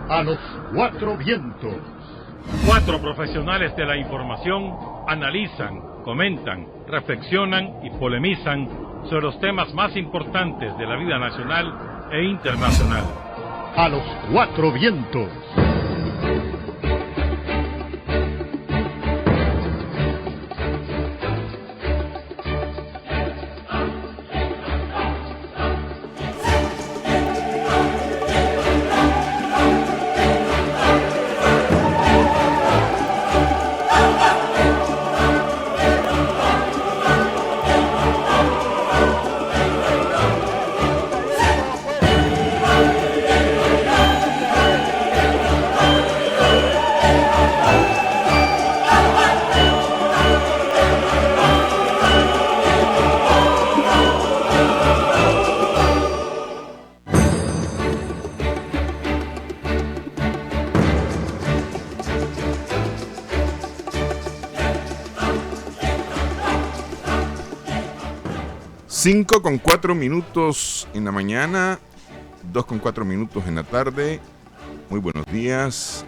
A los cuatro vientos. Cuatro profesionales de la información analizan, comentan, reflexionan y polemizan sobre los temas más importantes de la vida nacional e internacional. A los cuatro vientos. Cinco con 4 minutos en la mañana, 2:04 en la tarde. Muy buenos días,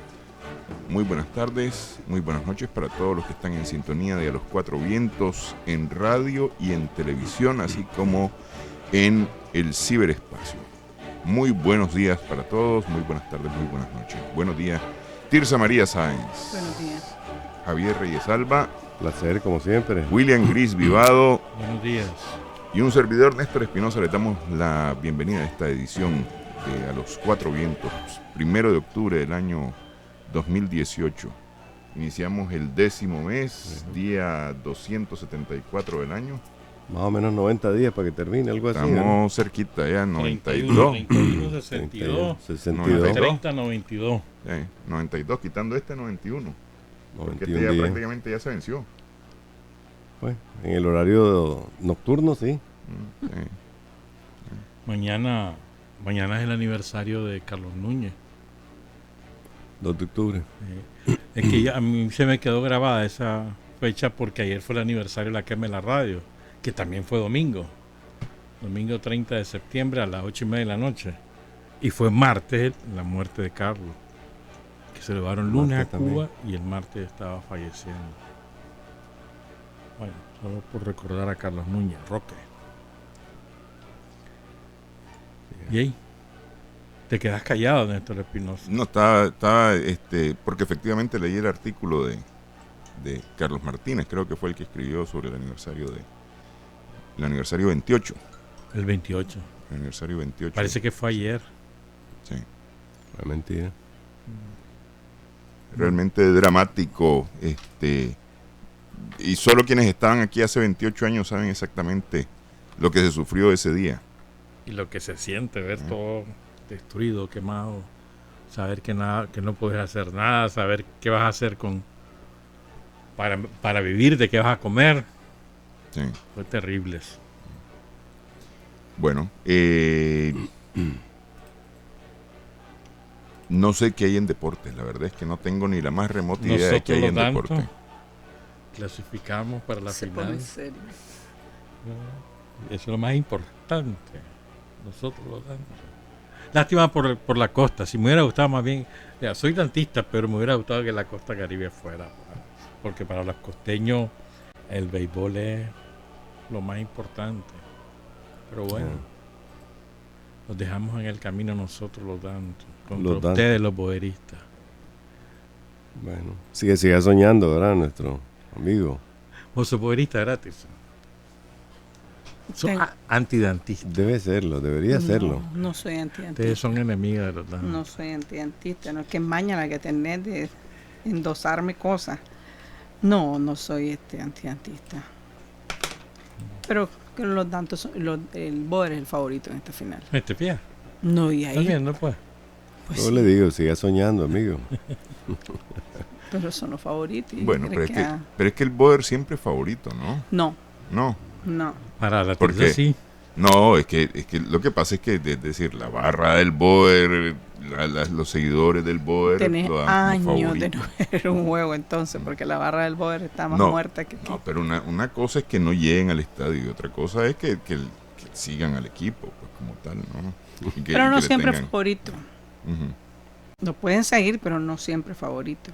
muy buenas tardes, muy buenas noches para todos los que están en sintonía de A los Cuatro Vientos en radio y en televisión, así como en el ciberespacio. Muy buenos días para todos, muy buenas tardes, muy buenas noches. Buenos días, Tirsa María Sáenz. Buenos días. Javier Reyes Alba. Placer, como siempre. William Gris Vivado. Buenos días. Y un servidor, Néstor Espinosa, le damos la bienvenida a esta edición de A los Cuatro Vientos, 1 de octubre del año 2018. Iniciamos el 10º mes, día 274 del año. Más o menos 90 días para que termine, algo así. Estamos cerquita ya, 92. 31, 62, 62. 30, 92. 92, quitando este 91. Porque 91 este ya días. prácticamente ya se venció. Pues, en el horario nocturno, sí. Sí. Mañana es el aniversario de Carlos Núñez. 2 de octubre. Es que a mí se me quedó grabada esa fecha porque ayer fue el aniversario de la quema de la radio, que también fue domingo. Domingo 30 de septiembre a las 8:30 de la noche. Y fue martes la muerte de Carlos, que se llevaron lunes a Martes Cuba y el martes estaba falleciendo. Bueno, solo por recordar a Carlos Núñez, Roque. ¿Y ahí? ¿Te quedas callado, Néstor Espinosa? No, estaba porque efectivamente leí el artículo de Carlos Martínez, creo que fue el que escribió sobre el aniversario 28. El 28. El aniversario 28. Parece que fue ayer. Sí. No es mentira. Realmente dramático, y solo quienes estaban aquí hace 28 años saben exactamente lo que se sufrió ese día. Y lo que se siente, ver todo destruido, quemado, saber que no puedes hacer nada, saber qué vas a hacer para vivir, de qué vas a comer. Sí. Fue terrible eso. Bueno, no sé qué hay en deportes, la verdad es que no tengo ni la más remota idea de qué hay en deporte. Clasificamos para la Se final. pone serio. Eso es lo más importante. Nosotros lo damos. Lástima por la costa. Si me hubiera gustado más bien, ya, soy dantista, pero me hubiera gustado que la costa caribe fuera. Porque para los costeños el béisbol es lo más importante. Pero bueno, los dejamos en el camino nosotros los dantos. Contra Los dantos. ustedes los boeristas. Bueno, sigue soñando, ¿verdad? Nuestro amigo. Vos sos boerista gratis. Son antidantistas. Debe serlo, debería serlo. No soy antiantista. Ustedes son enemigos de los dantos. No soy antiantista. No es que maña la que tenés de endosarme cosas. No soy antiantista. Pero que los dantos, el Boer es el favorito en esta final. ¿Este pie? No, y ¿Estás ahí. viendo, pues? Pues Yo sí, le digo, siga soñando, amigo. pero son los favoritos. y Bueno, creo pero es que el Boer siempre es favorito, ¿no? No. Para la ¿Por Tirsa qué? sí. No, es que lo que pasa es que, es decir, la barra del Boer, los seguidores del Boer Tenés lo dan como años de favorito. no ver un juego entonces, porque la barra del Boer está más No, muerta que aquí. No, pero una cosa es que no lleguen al estadio y otra cosa es que sigan al equipo, pues como tal, ¿no? Y que- Pero y no que le siempre tengan- favorito. Ujú. Lo pueden seguir, pero no siempre favorito.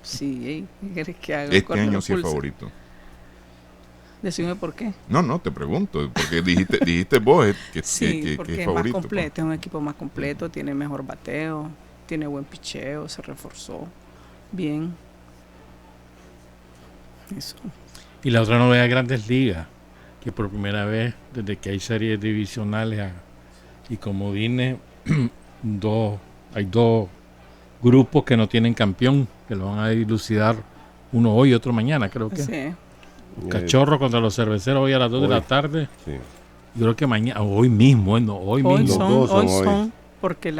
Sí, ¿qué quieres que haga? Este Corte año los sí es pulsos. favorito. Decime por qué. No, te pregunto, porque dijiste vos que Sí, porque es es favorito. más completo, es un equipo más completo, tiene mejor bateo, tiene buen picheo, se reforzó bien. Eso. Y la otra novedad de Grandes Ligas, que por primera vez, desde que hay series divisionales y comodines, hay dos grupos que no tienen campeón, que lo van a dilucidar uno hoy y otro mañana, creo que. Sí. Cachorro contra los Cerveceros hoy a las 2 de la tarde. Sí. Yo creo que mañana, hoy mismo, hoy Hoy mismo. Los dos son hoy. son porque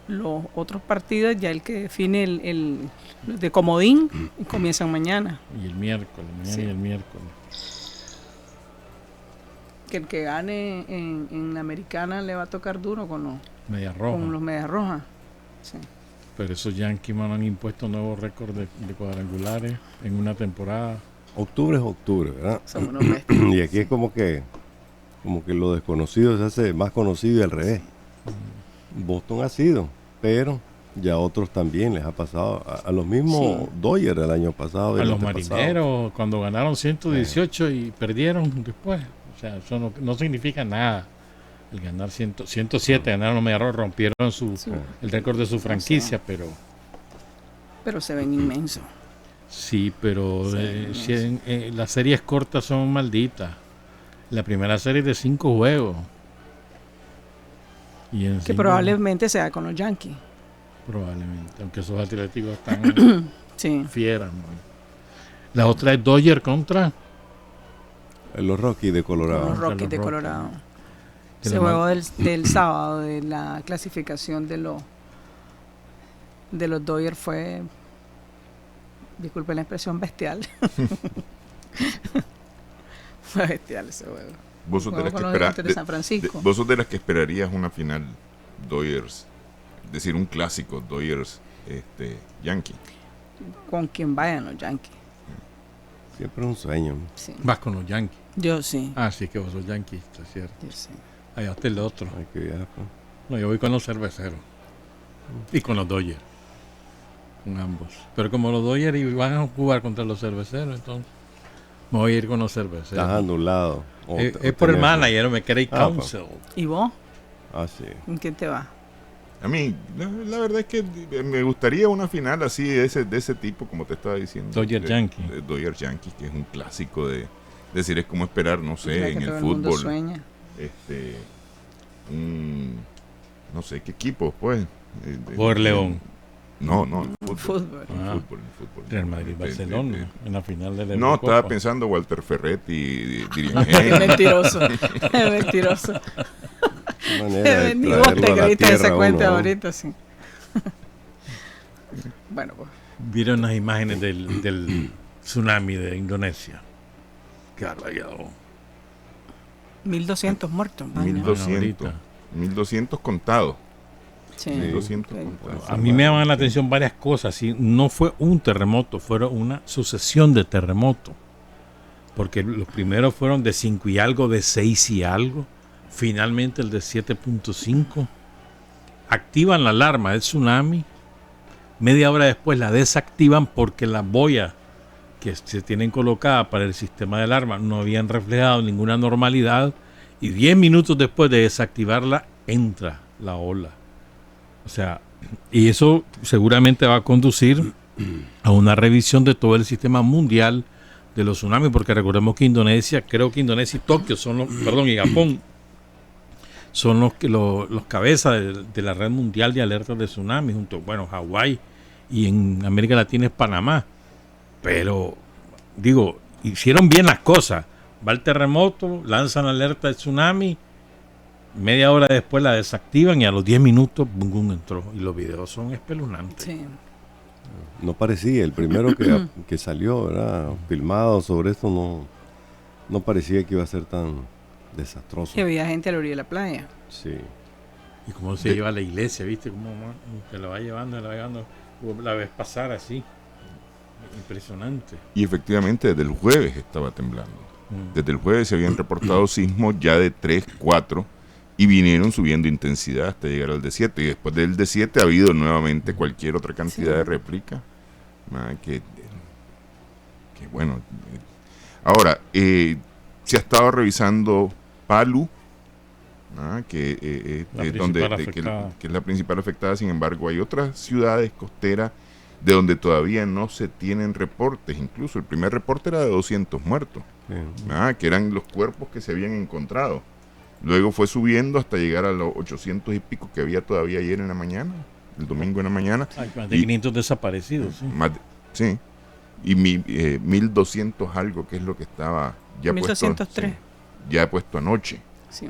los otros partidos, ya el que define el de comodín, comienzan mañana. Y el miércoles, mañana Sí. y el miércoles. Que el que gane en la americana le va a tocar duro con los Medias Rojas. Sí. Pero esos Yankees me han impuesto nuevos récords de cuadrangulares en una temporada. Octubre es octubre, ¿verdad? Son unos bestias. Y aquí es como que lo desconocido se hace más conocido y al revés. Boston ha sido, pero ya otros también les ha pasado. A los mismos Sí. Dodgers el año pasado. y A el los antepasado. marineros, cuando ganaron 118 y perdieron después. O sea, eso no significa nada. El ganar 107, ganaron los Medias Rojas, rompieron Sí. el récord de su franquicia, pero Pero se ven inmensos. sí, pero Sí, las series cortas son malditas. La primera serie es de 5 juegos. Y en Que 5 probablemente sea con los Yankees. probablemente, aunque esos atléticos están Sí. fieras. ¿No? La otra es Dodger contra Los Rockies de Con Colorado. los Rockies los de Rockies. Colorado. Que Ese le juego del sábado de la clasificación de los Dodgers fue, disculpen la expresión, bestial. Fue bestial ese juego. Vos sos de Juego las con que los Gigantes de San Francisco. vos sos de las que esperarías una final Dodgers, es decir, un clásico Dodgers Yankee. Con quien vayan los Yankees. Siempre es un sueño. Sí. vas con los Yankees. Yo sí. Ah, sí, que vos sos yanquista, cierto. Yo sí. Allá está el otro. Hay que viajar, pues. No, yo voy con los Cerveceros. Y con los Dodgers. Con ambos. Pero como los Dodgers van a jugar contra los Cerveceros, entonces me voy a ir con los Cerveceros. Estás a un lado. Es por el manager, me queréis Ah, council. ¿Y vos? Ah, sí. ¿En quién te vas? A mí, la verdad es que me gustaría una final así de ese tipo, como te estaba diciendo. Dodger Yankee. Dodger Yankee, que es un clásico de decir, es como esperar, no La sé, que en todo el mundo fútbol. sueña. No sé qué equipo, pues. Por León. No, en fútbol. Fútbol. Ah. En fútbol. Real Madrid, Barcelona, en la final de la No, Eurocopa. estaba pensando Walter Ferretti, Es dirigente. mentiroso. Es mentiroso. Una manera de Ni vos te traerlo a la creíste ese tierra cuento uno, ¿no? ahorita, sí. Bueno, pues. Vieron las imágenes del tsunami de Indonesia. Qué barbaridad. 1200 muertos. Vaya. 1200. ahorita. 1200 contados. Sí. 1200 Sí. contados. A mí me llaman la atención varias cosas. Y no fue un terremoto, fueron una sucesión de terremotos. Porque los primeros fueron de 5 y algo, de 6 y algo. Finalmente el de 7.5. Activan la alarma del tsunami. Media hora después la desactivan porque las boyas que se tienen colocadas para el sistema de alarma no habían reflejado ninguna normalidad. Y 10 minutos después de desactivarla, entra la ola. O sea, y eso seguramente va a conducir a una revisión de todo el sistema mundial de los tsunamis, porque recordemos que Indonesia, creo que Indonesia y Tokio son los, perdón, y Japón son los cabezas de la red mundial de alertas de tsunami, junto, bueno, Hawái y en América Latina es Panamá. Pero, digo, hicieron bien las cosas. Va el terremoto, lanzan alerta de tsunami, media hora después la desactivan y a los 10 minutos, bum, bum, entró. Y los videos son espeluznantes. Sí. No parecía, el primero que salió, ¿verdad? Filmado sobre esto, no parecía que iba a ser tan desastroso. Que había gente a la orilla de la playa. Sí. Y cómo se lleva a la iglesia, ¿viste? Cómo se la va llevando, la ves pasar así. Impresionante. Y efectivamente desde el jueves estaba temblando. Desde el jueves se habían reportado sismos ya de 3, 4 y vinieron subiendo intensidad hasta llegar al D7. Y después del D7 ha habido nuevamente cualquier otra cantidad de réplica. Que bueno. Ahora, se ha estado revisando Palu, que es la principal afectada. Sin embargo, hay otras ciudades costeras de donde todavía no se tienen reportes. Incluso el primer reporte era de 200 muertos, que eran los cuerpos que se habían encontrado. Luego fue subiendo hasta llegar a los 800 y pico que había todavía ayer en la mañana, el domingo en la mañana. Hay más de 500 desaparecidos. Sí. Y 1200 algo, que es lo que estaba ya 1203. ya puesto anoche. Sí.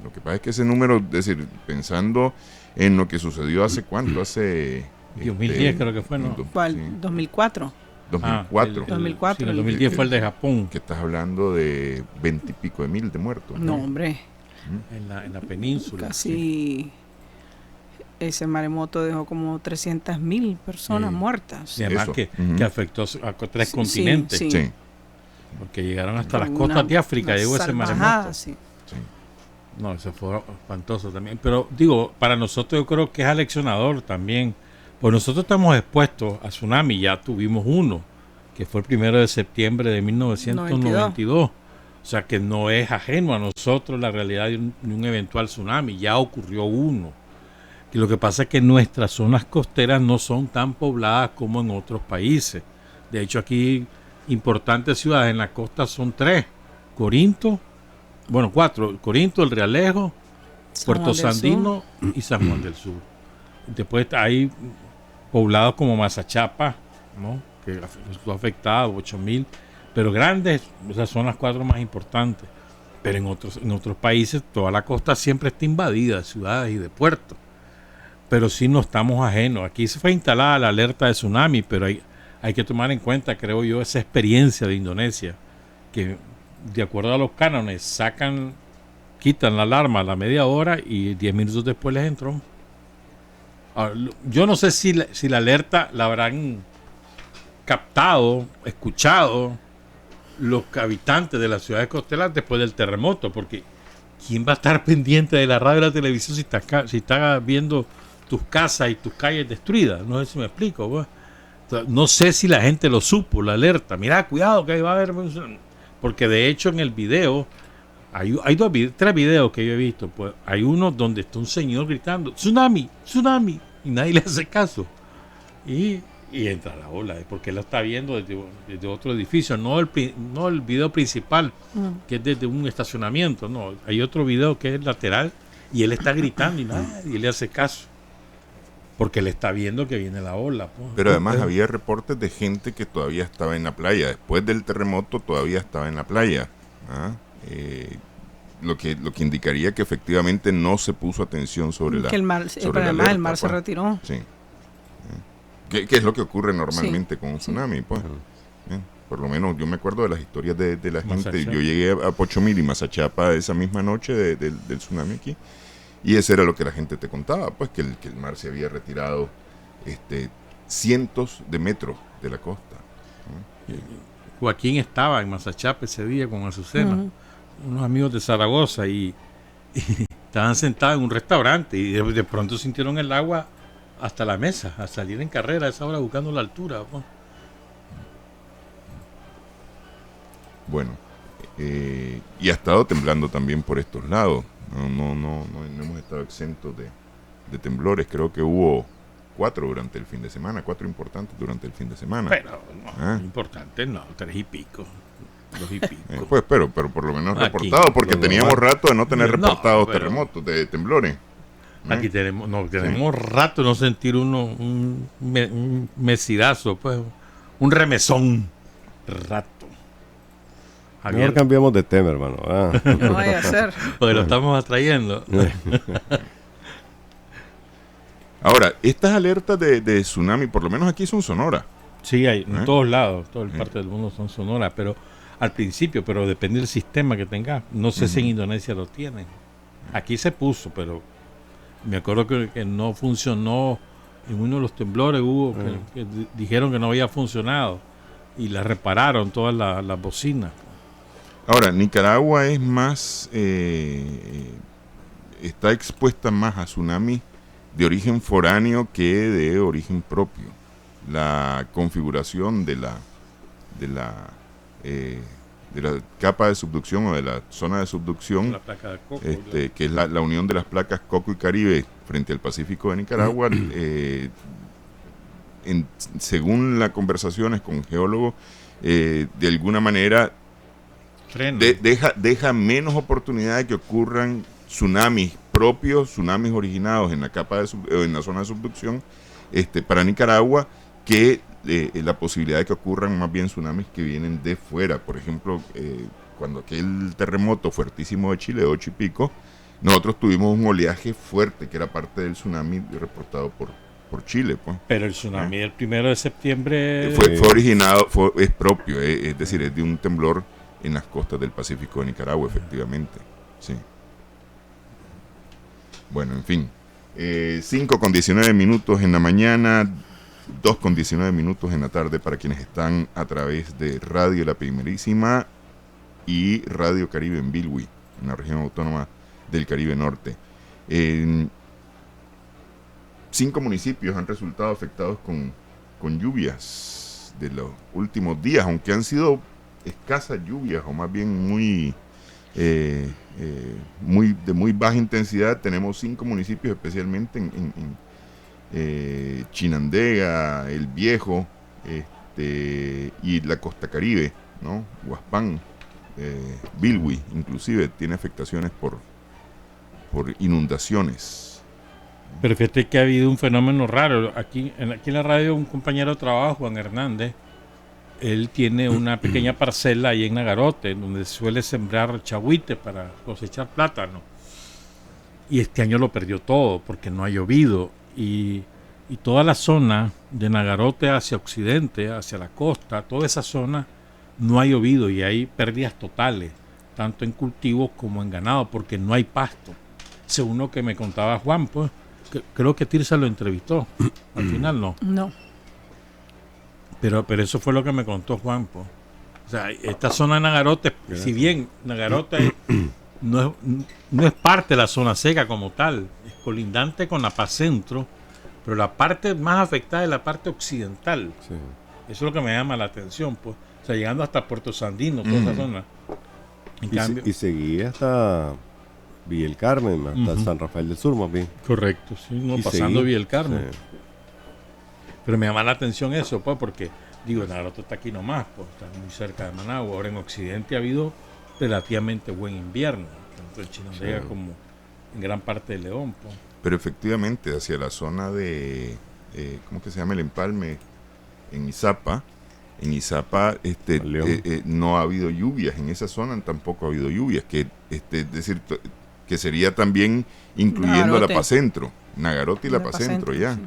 Lo que pasa es que ese número, es decir, pensando en lo que sucedió hace cuánto, hace 2010 creo que fue, ¿no? ¿Cuál? Sí. 2004. 2004. 2004. Sí, el 2010 fue el de Japón. Que estás hablando de 20 y pico de mil de muertos. No, hombre. En la península. Casi. Ese maremoto dejó como 300.000 personas muertas. Y además que afectó a 3 continentes. Sí. Porque llegaron hasta las Una- costas de África, una llegó ese salvajada, maremoto. sí. No, eso fue espantoso también. Pero digo, para nosotros yo creo que es aleccionador también. Pues nosotros estamos expuestos a tsunami, ya tuvimos uno, que fue el 1 de septiembre de 1992. O sea que no es ajeno a nosotros la realidad de un eventual tsunami, ya ocurrió uno. Y lo que pasa es que nuestras zonas costeras no son tan pobladas como en otros países. De hecho, aquí importantes ciudades en la costa son 3. Corinto, 4. Corinto, El Realejo, Puerto Sandino y San Juan del Sur. Después hay poblados como Mazachapa, ¿no? Que estuvo afectado, 8.000. Pero grandes, esas son las 4 más importantes. Pero en otros países toda la costa siempre está invadida de ciudades y de puertos. Pero sí no estamos ajenos. Aquí se fue instalada la alerta de tsunami, pero hay que tomar en cuenta, creo yo, esa experiencia de Indonesia, que de acuerdo a los cánones quitan la alarma a la media hora y 10 minutos después les entró. Ahora, yo no sé si la alerta la habrán captado, escuchado los habitantes de las ciudades costeras después del terremoto, porque ¿quién va a estar pendiente de la radio y la televisión si está viendo tus casas y tus calles destruidas? No sé si me explico, pues. No sé si la gente lo supo, la alerta. Mira, cuidado que ahí va a haber... Porque de hecho en el video, hay 3 videos que yo he visto. Pues hay uno donde está un señor gritando, ¡Tsunami! ¡Tsunami! Y nadie le hace caso. Y entra la ola, porque él lo está viendo desde otro edificio, no el video principal, que es desde un estacionamiento, no. Hay otro video que es lateral y él está gritando y nadie le hace caso. Porque él está viendo que viene la ola. Pues. Pero además había reportes de gente que todavía estaba en la playa. Después del terremoto todavía estaba en la playa. Lo que indicaría que efectivamente no se puso atención sobre la que el mar se retiró. Sí. ¿Qué es lo que ocurre normalmente con un tsunami? Pues. Por lo menos yo me acuerdo de las historias de la gente. Mazachapa. Yo llegué a Pochomil y Mazachapa esa misma noche del tsunami aquí. Y eso era lo que la gente te contaba, pues que el mar se había retirado cientos de metros de la costa. Joaquín estaba en Mazachapa ese día con Azucena, unos amigos de Zaragoza, y estaban sentados en un restaurante y de pronto sintieron el agua hasta la mesa, a salir en carrera a esa hora buscando la altura. Pues. Bueno, y ha estado temblando también por estos lados. No hemos estado exentos de temblores. Creo que hubo 4 durante el fin de semana, 4 importantes durante el fin de semana. Pero no, importante no, 3 y pico, 2 y pico. Pues, pero por lo menos Aquí, reportado, porque teníamos rato de no tener reportados pero terremotos, de temblores. Aquí tenemos rato de no sentir un mesidazo, pues, un remesón. Rato. Mejor cambiamos de tema, hermano. No vaya a ser. Porque lo estamos atrayendo. Ahora, estas alertas de tsunami, por lo menos aquí son sonoras. Sí, hay en todos lados, todas partes del mundo son sonoras, pero al principio, pero depende del sistema que tengas. No sé si en Indonesia lo tienen. Aquí se puso, pero me acuerdo que no funcionó. En uno de los temblores hubo que dijeron que no había funcionado y la repararon todas las bocinas. Ahora, Nicaragua es más está expuesta más a tsunamis de origen foráneo que de origen propio. La configuración de la capa de subducción o de la zona de subducción, La placa de Coco, que es la unión de las placas Coco y Caribe frente al Pacífico de Nicaragua, según las conversaciones con geólogos, de alguna manera deja menos oportunidad de que ocurran tsunamis propios, tsunamis originados en la capa en la zona de subducción para Nicaragua, que la posibilidad de que ocurran más bien tsunamis que vienen de fuera. Por ejemplo, cuando aquel terremoto fuertísimo de Chile, de 8 y pico, nosotros tuvimos un oleaje fuerte que era parte del tsunami reportado por Chile, pues. Pero el tsunami del 1 de septiembre fue originado, es propio, es decir, es de un temblor en las costas del Pacífico de Nicaragua, efectivamente. Sí. Bueno, en fin. 5:19 en la mañana, 2:19 en la tarde para quienes están a través de Radio La Primerísima y Radio Caribe en Bilwi, en la región autónoma del Caribe Norte. 5 municipios han resultado afectados con lluvias de los últimos días, aunque han sido escasas lluvias, o más bien de muy baja intensidad. Tenemos 5 municipios, especialmente en Chinandega, El Viejo, y la costa Caribe, ¿no? Huaspán, Bilwi, inclusive tiene afectaciones por inundaciones. Pero fíjate que ha habido un fenómeno raro. Aquí en la radio, un compañero de trabajo, Juan Hernández, él tiene una pequeña parcela ahí en Nagarote, donde suele sembrar chagüite para cosechar plátano. Y este año lo perdió todo porque no ha llovido. Y toda la zona de Nagarote hacia occidente, hacia la costa, toda esa zona no ha llovido y hay pérdidas totales, tanto en cultivos como en ganado, porque no hay pasto. Según lo que me contaba Juan, pues, creo que Tirsa lo entrevistó. Al final no. No. Pero eso fue lo que me contó Juan, pues. O sea, esta zona de Nagarote, si bien Nagarote no es parte de la zona seca como tal, es colindante con la Paz Centro, pero la parte más afectada es la parte occidental. Sí. Eso es lo que me llama la atención, pues. O sea, llegando hasta Puerto Sandino, toda esa zona. Y seguía hasta Villa El Carmen, hasta San Rafael del Sur, más bien. Correcto, sí, no, pasando Villa El Carmen. Sí. Pero me llama la atención eso, pues, porque, digo, Nagarote está aquí nomás, pues, está muy cerca de Managua. Ahora en Occidente ha habido relativamente buen invierno, tanto en Chinandega como en gran parte de León, pues. Pero efectivamente, hacia la zona de, ¿cómo que se llama el empalme? En Izapa, no ha habido lluvias. En esa zona tampoco ha habido lluvias, que es decir, que sería también incluyendo la Paz Centro, Nagarote y la Paz Centro, ya. Sí.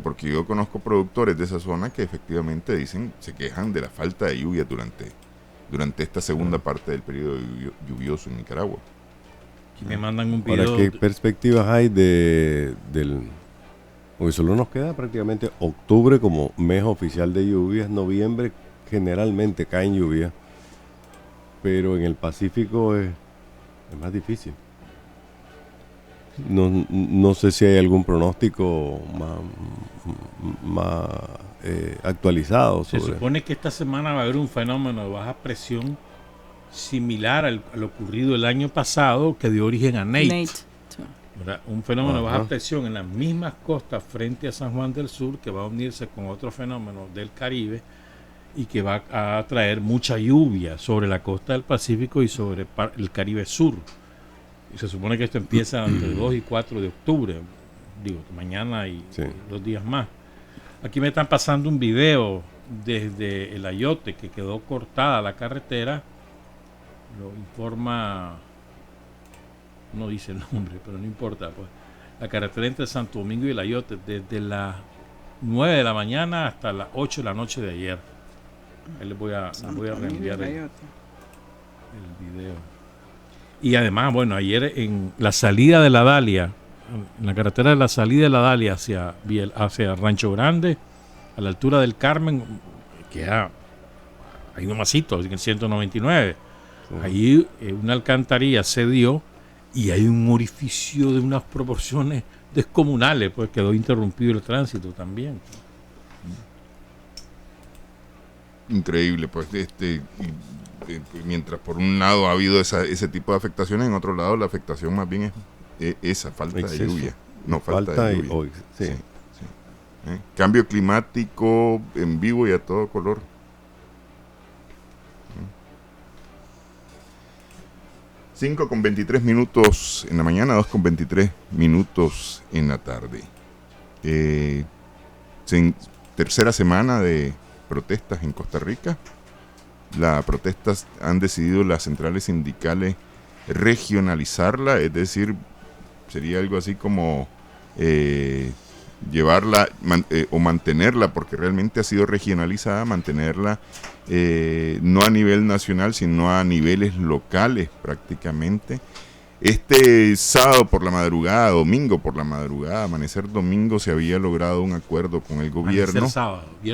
Porque yo conozco productores de esa zona que efectivamente se quejan de la falta de lluvia durante esta segunda parte del periodo lluvioso en Nicaragua. Aquí me mandan un video. Ahora, ¿qué perspectivas hay porque solo nos queda prácticamente octubre como mes oficial de lluvias, noviembre generalmente caen lluvias, pero en el Pacífico es más difícil. No sé si hay algún pronóstico más actualizado sobre. Se supone que esta semana va a haber un fenómeno de baja presión similar al ocurrido el año pasado, que dio origen a Nate. ¿Verdad? Un fenómeno de baja presión en las mismas costas frente a San Juan del Sur, que va a unirse con otro fenómeno del Caribe y que va a traer mucha lluvia sobre la costa del Pacífico y sobre el Caribe Sur. Y se supone que esto empieza entre el 2 y 4 de octubre, digo, mañana y 2 días más. Aquí me están pasando un video desde el Ayote, que quedó cortada la carretera. Lo informa, no dice el nombre, pero no importa, pues. La carretera entre Santo Domingo y el Ayote, desde las 9 de la mañana hasta las 8 de la noche de ayer. Ahí les voy a reenviar el video. Y además, bueno, ayer en la salida de la Dalia, en la carretera de la salida de la Dalia hacia Rancho Grande, a la altura del Carmen, que hay un masito, en el 199. Allí una alcantarilla se dio y hay un orificio de unas proporciones descomunales, pues quedó interrumpido el tránsito también. Increíble, pues mientras por un lado ha habido ese tipo de afectaciones, en otro lado la afectación más bien es esa falta Exceso. de lluvia. No, falta de lluvia. Sí. Sí. Cambio climático en vivo y a todo color. 5:23 en la mañana, 2:23 en la tarde. Tercera semana de protestas en Costa Rica. Las protestas han decidido las centrales sindicales regionalizarla, es decir, sería algo así como llevarla o mantenerla, porque realmente ha sido regionalizada, mantenerla no a nivel nacional, sino a niveles locales prácticamente. Este sábado por la madrugada, domingo por la madrugada, amanecer domingo, se había logrado un acuerdo con el gobierno.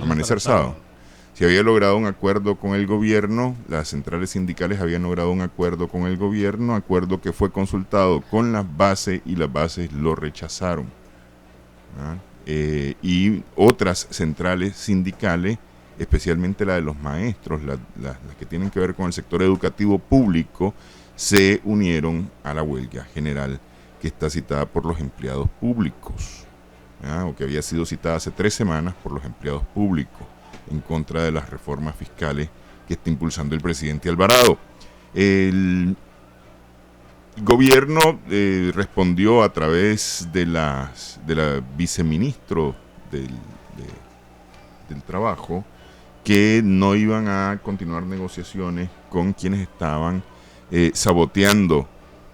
Amanecer sábado. Se había logrado un acuerdo con el gobierno, las centrales sindicales habían logrado un acuerdo con el gobierno, acuerdo que fue consultado con las bases y las bases lo rechazaron. Y otras centrales sindicales, especialmente la de los maestros, las que tienen que ver con el sector educativo público, se unieron a la huelga general que está citada por los empleados públicos, o que había sido citada hace 3 semanas por los empleados públicos, en contra de las reformas fiscales que está impulsando el presidente Alvarado. El gobierno respondió a través de la viceministro del Trabajo que no iban a continuar negociaciones con quienes estaban saboteando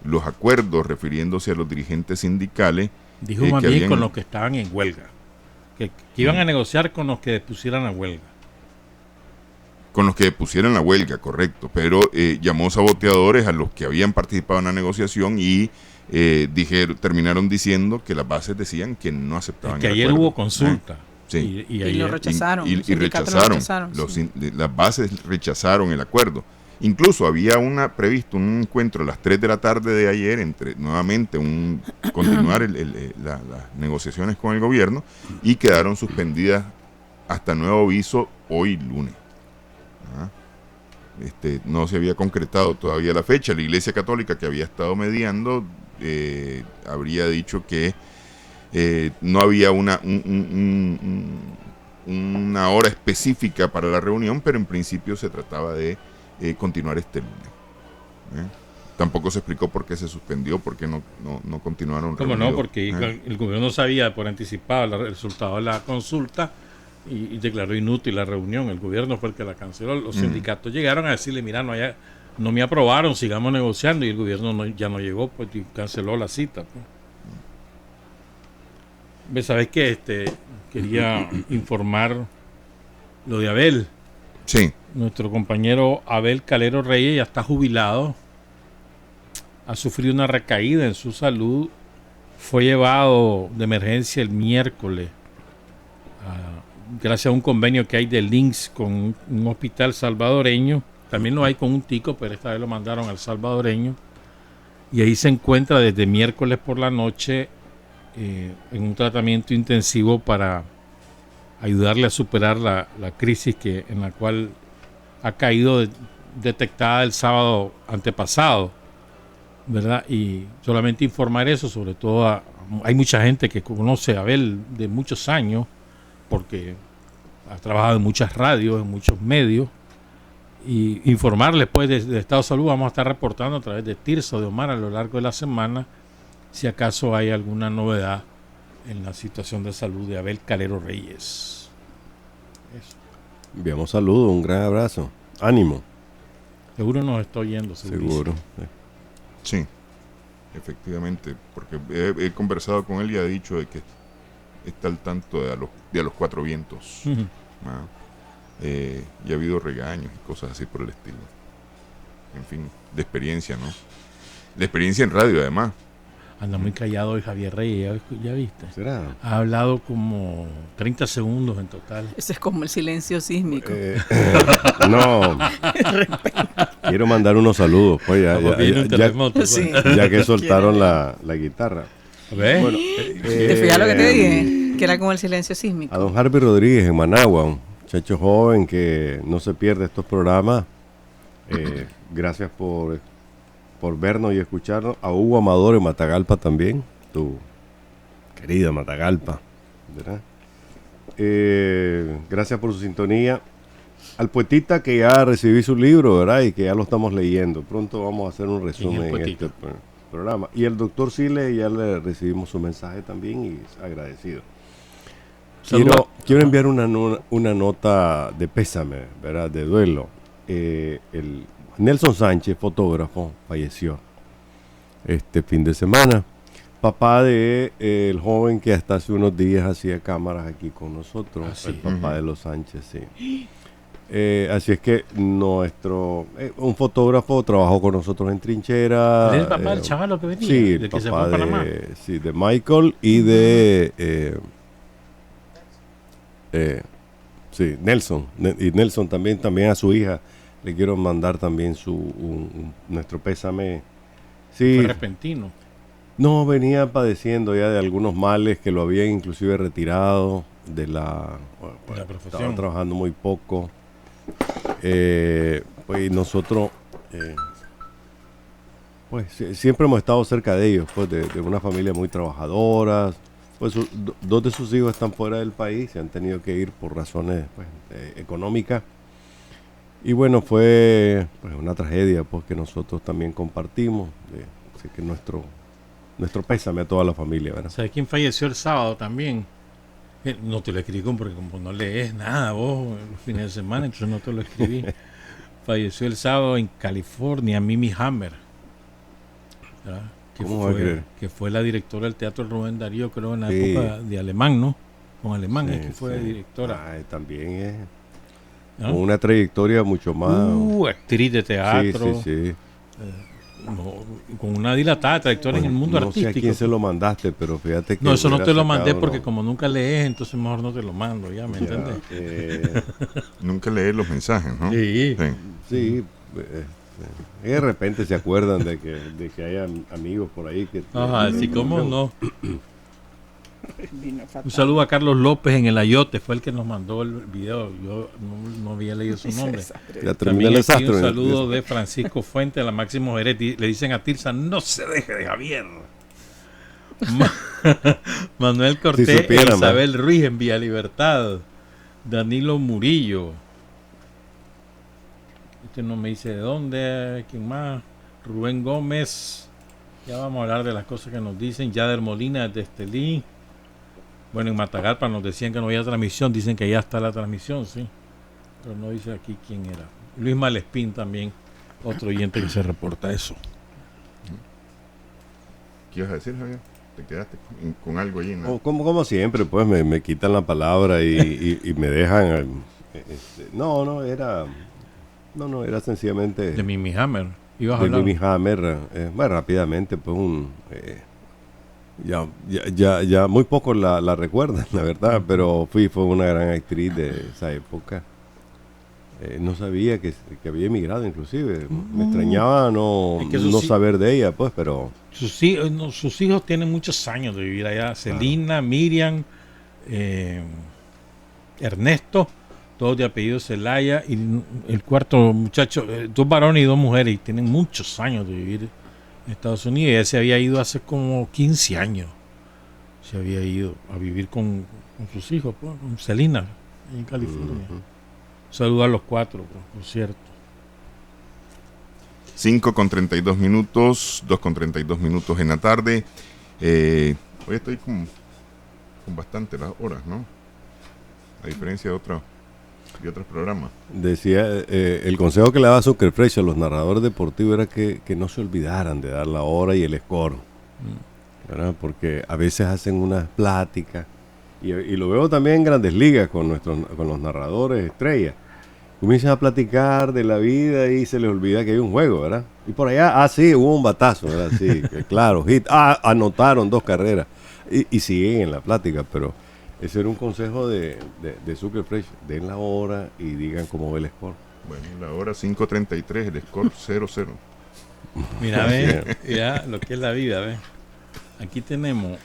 los acuerdos, refiriéndose a los dirigentes sindicales. Dijo más bien con los que estaban en huelga, que iban a negociar con los que pusieran la huelga. Con los que pusieran la huelga, correcto, pero llamó saboteadores a los que habían participado en la negociación y terminaron diciendo que las bases decían que no aceptaban que ayer hubo consulta. Sí. Y lo rechazaron. Y rechazaron. Las bases rechazaron el acuerdo. Incluso había previsto un encuentro a las 3 de la tarde de ayer, nuevamente continuar las negociaciones con el gobierno, y quedaron suspendidas hasta nuevo aviso hoy lunes. No se había concretado todavía la fecha. La Iglesia Católica, que había estado mediando, habría dicho que no había una hora específica para la reunión, pero en principio se trataba de continuar este lunes. Tampoco se explicó por qué se suspendió, por qué no continuaron. ¿Cómo no? Porque el gobierno sabía por anticipado el resultado de la consulta y declaró inútil la reunión. El gobierno fue el que la canceló. Los sindicatos llegaron a decirle, mira, no me aprobaron, sigamos negociando, y el gobierno ya no llegó, pues, y canceló la cita. Pues. ¿Sabes qué? Quería informar lo de Abel. Sí. Nuestro compañero Abel Calero Reyes ya está jubilado. Ha sufrido una recaída en su salud. Fue llevado de emergencia el miércoles, gracias a un convenio que hay de Links con un hospital salvadoreño. También lo hay con un tico, pero esta vez lo mandaron al salvadoreño. Y ahí se encuentra desde miércoles por la noche en un tratamiento intensivo para ayudarle a superar la crisis en la cual ha caído detectada el sábado antepasado, ¿verdad? Y solamente informar eso, sobre todo hay mucha gente que conoce a Abel de muchos años, porque ha trabajado en muchas radios, en muchos medios, y informarles pues del estado de salud. Vamos a estar reportando a través de Tirso de Omar a lo largo de la semana si acaso hay alguna novedad en la situación de salud de Abel Calero Reyes. Eso. Enviamos saludos, un gran abrazo, ánimo. Seguro nos está oyendo. Seguro. Sí, efectivamente, porque he conversado con él y ha dicho de que está al tanto de a los 4 vientos. Uh-huh. Y ha habido regaños y cosas así por el estilo. En fin, de experiencia, ¿no? De experiencia en radio, además. Anda muy callado hoy Javier Reyes, ¿ya viste? ¿Será? Ha hablado como 30 segundos en total. Ese es como el silencio sísmico. No. Quiero mandar unos saludos, pues Como viene un terremoto, pues. Sí. ya que soltaron la guitarra. ¿Ves? Bueno, ¿Te fijas lo que te dije? Que era como el silencio sísmico. A don Harvey Rodríguez en Managua, un muchacho joven que no se pierde estos programas. Gracias por vernos y escucharnos. A Hugo Amador en Matagalpa también, tu querida Matagalpa, ¿verdad? Gracias por su sintonía. Al poetita que ya recibí su libro, ¿verdad? Y que ya lo estamos leyendo. Pronto vamos a hacer un resumen en este programa. Y el doctor Sile ya le recibimos su mensaje también y es agradecido. Quiero enviar una nota de pésame, ¿verdad? De duelo. El Nelson Sánchez, fotógrafo, falleció este fin de semana. Papá de el joven que hasta hace unos días hacía cámaras aquí con nosotros. ¿Ah, sí? El papá de los Sánchez, sí. Así es que un fotógrafo trabajó con nosotros en trinchera. ¿Es el papá del chaval que venía? Sí, del el que se fue papá a Panamá. de Michael y de Nelson. Y Nelson también a su hija le quiero mandar también nuestro pésame. Sí, Fue repentino. no, venía padeciendo ya de algunos males que lo habían inclusive retirado de la profesión. Estaba trabajando muy poco. Pues nosotros pues siempre hemos estado cerca de ellos, pues de una familia muy trabajadora. Pues dos de sus hijos están fuera del país, se han tenido que ir por razones pues, económicas. Y bueno, fue pues, una tragedia pues, que nosotros también compartimos. Así que nuestro pésame a toda la familia, ¿verdad? ¿Sabes quién falleció el sábado también? No te lo escribí porque como no lees nada vos los fines de semana, entonces no te lo escribí. Falleció el sábado en California Mimi Hammer, ¿verdad? ¿Cómo va a creer? Que fue la directora del Teatro Rubén Darío, creo, en la época de Alemán, ¿no? Con Alemán es que fue directora. También es ¿no? con una trayectoria mucho más... actriz de teatro. Sí. Con una dilatada trayectoria en el mundo artístico. No sé a quién se lo mandaste, pero fíjate que... No, eso no te lo sacado, mandé porque como nunca lees, entonces mejor no te lo mando, ¿ya me entiendes? Nunca lees los mensajes, ¿no? Sí. Sí, de repente se acuerdan de que hay amigos por ahí que... Así como no. Un saludo a Carlos López en el Ayote, fue el que nos mandó el video. Yo no había leído su nombre. Ya terminé También el aquí desastre. un saludo de Francisco Fuente, la Máximo Jerez. Le dicen a Tirsa, no se deje de Javier. Manuel Cortés, Si supiera, Isabel Ruiz en Vía Libertad. Danilo Murillo. Este no me dice de dónde, quién más. Rubén Gómez. Ya vamos a hablar de las cosas que nos dicen. Yader Molina de Estelí. Bueno, en Matagalpa nos decían que no había transmisión. Dicen que ya está la transmisión, sí. Pero no dice aquí quién era. Luis Malespín también. Otro oyente que se reporta eso. ¿Qué ibas a decir, Javier? ¿Te quedaste con algo allí? ¿No? Como siempre, pues me quitan la palabra y me dejan... No, era sencillamente... De Mimi Hammer. ¿Ibas a de hablar? Mimi Hammer, bueno, rápidamente, pues ya muy pocos la recuerdan, la verdad, pero fue una gran actriz de esa época. No sabía que había emigrado, inclusive. Me extrañaba no saber de ella, pues, pero... Sus hijos tienen muchos años de vivir allá. Celina, Miriam, Ernesto, todos de apellido Zelaya, y el cuarto muchacho, 2 varones y 2 mujeres, y tienen muchos años de vivir en Estados Unidos. Y ella se había ido hace como 15 años. Se había ido a vivir con sus hijos, pues, con Celina, en California. Saludos a los 4, por cierto. 5:32 minutos, 2:32 en la tarde. Hoy estoy con bastante las horas, ¿no? A diferencia de otros programas. Decía, el consejo que le daba Zucker Fresh a los narradores deportivos era que no se olvidaran de dar la hora y el score, ¿verdad? Porque a veces hacen unas pláticas, y lo veo también en Grandes Ligas con los narradores estrellas, comienzan a platicar de la vida y se les olvida que hay un juego, ¿verdad? Y por allá, sí, hubo un batazo, ¿verdad? Sí, claro, hit, anotaron 2 carreras y siguen en la plática, pero ese era un consejo de Sucre Fresh, den la hora y digan cómo va el score. Bueno, la hora 5:33, el score 0-0. Mira, ve, ya lo que es la vida, ve. Aquí tenemos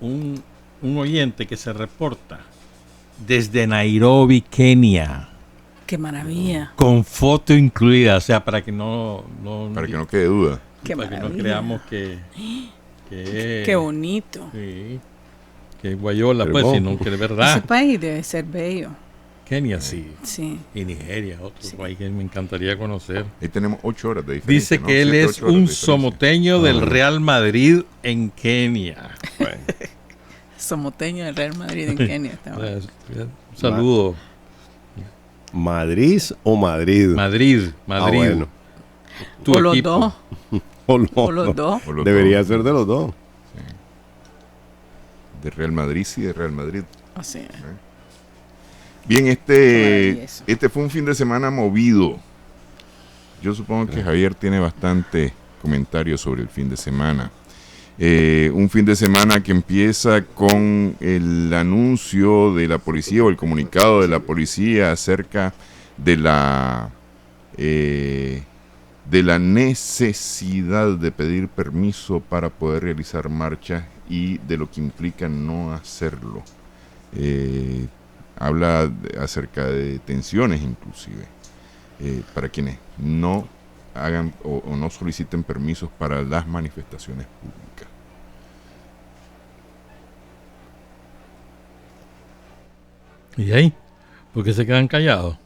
un oyente que se reporta desde Nairobi, Kenia, Qué maravilla. con foto incluida, o sea, para que no quede duda. Qué para que no maravilla. creamos que Qué bonito. sí, que Guayola, Pero pues, vos- sino que de Ese verdad. país debe ser bello. Kenia sí, Sí. y Nigeria, otro Sí. país que me encantaría conocer. Ahí tenemos 8 horas de diferencia. Dice ¿no? que él 7, es 8 horas de un diferencia. somoteño del Real Madrid en Kenia. Bueno, Somoteño del Real Madrid en Kenia. Está bueno. Un saludo. ¿Madrid o Madrid? Madrid. Bueno. Tu O los equipo. dos. O no, O los no. dos. O los Debería dos. ser de los dos. De Real Madrid, sí, de Real Madrid. Así es. Bien, Qué maravilloso. este fue un fin de semana movido. Yo supongo que Javier tiene bastante comentarios sobre el fin de semana. Un fin de semana que empieza con el anuncio de la policía o el comunicado de la policía acerca de la necesidad de pedir permiso para poder realizar marchas y de lo que implica no hacerlo. Habla acerca de detenciones inclusive para quienes no hagan o no soliciten permisos para las manifestaciones públicas. ¿Y ahí? ¿Por qué se quedan callados?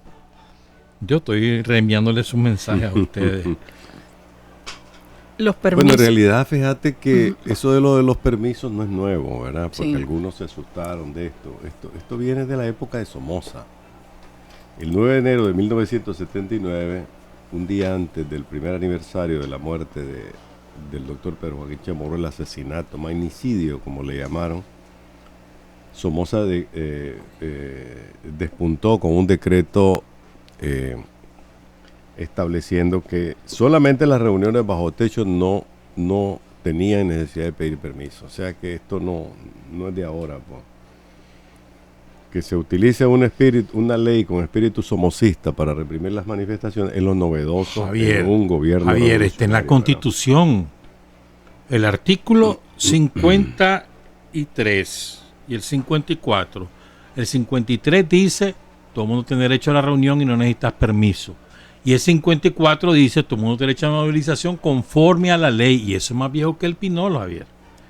Yo estoy reenviándoles un mensaje a ustedes. Los Bueno, permisos. en realidad, fíjate que eso de lo de los permisos no es nuevo, ¿verdad? Porque Sí. algunos se asustaron de esto. Esto viene de la época de Somoza. El 9 de enero de 1979, un día antes del primer aniversario de la muerte del doctor Pedro Joaquín Chamorro, el asesinato, magnicidio, como le llamaron, Somoza despuntó con un decreto estableciendo que solamente las reuniones bajo techo no tenían necesidad de pedir permiso. O sea que esto no es de ahora, pues. Que se utilice una ley con espíritu somocista para reprimir las manifestaciones es lo novedoso Javier, en un gobierno. Javier, está en la revolucionario, Constitución. El artículo 53 y el 54. El 53 dice, todo el mundo tiene derecho a la reunión y no necesitas permiso. Y el 54 dice, todo el mundo tiene derecho a la movilización conforme a la ley. Y eso es más viejo que el Pinolo, Javier.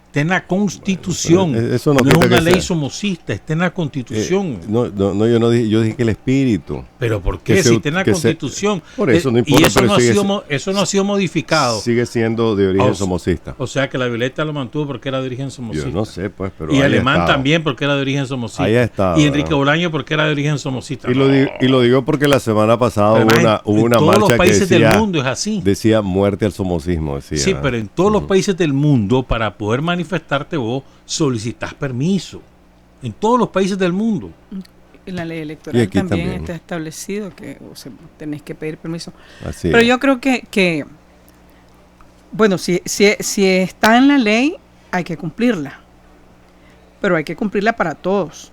Está en la Constitución. Bueno, eso no no es quita una que ley sea. somocista, está en la Constitución. No, yo no dije, yo dije que el espíritu. Pero ¿por que qué? se- Si está en la que se- Constitución. por eso no Y importa, eso pero no, ha sigue sido, eso no ha sido modificado. Sigue siendo de origen O- somocista. O sea que la Violeta lo mantuvo porque era de origen somocista. Yo no sé, pues, pero Y ahí ha Alemán estado. también porque era de origen somocista. Ahí ha estado, Y Enrique ¿verdad? Bolaño porque era de origen somocista. Y lo digo porque la semana pasada Además, hubo en una todos los marcha que países decía, del mundo es así. decía muerte al somocismo. Decía, Sí, pero en todos los países del mundo, para poder manifestarte vos, solicitas permiso. En todos los países del mundo. En la ley Y electoral aquí también, también. está establecido que tenés que pedir permiso. Así Pero es. yo creo que bueno, si está en la ley, hay que cumplirla. Pero hay que cumplirla para todos.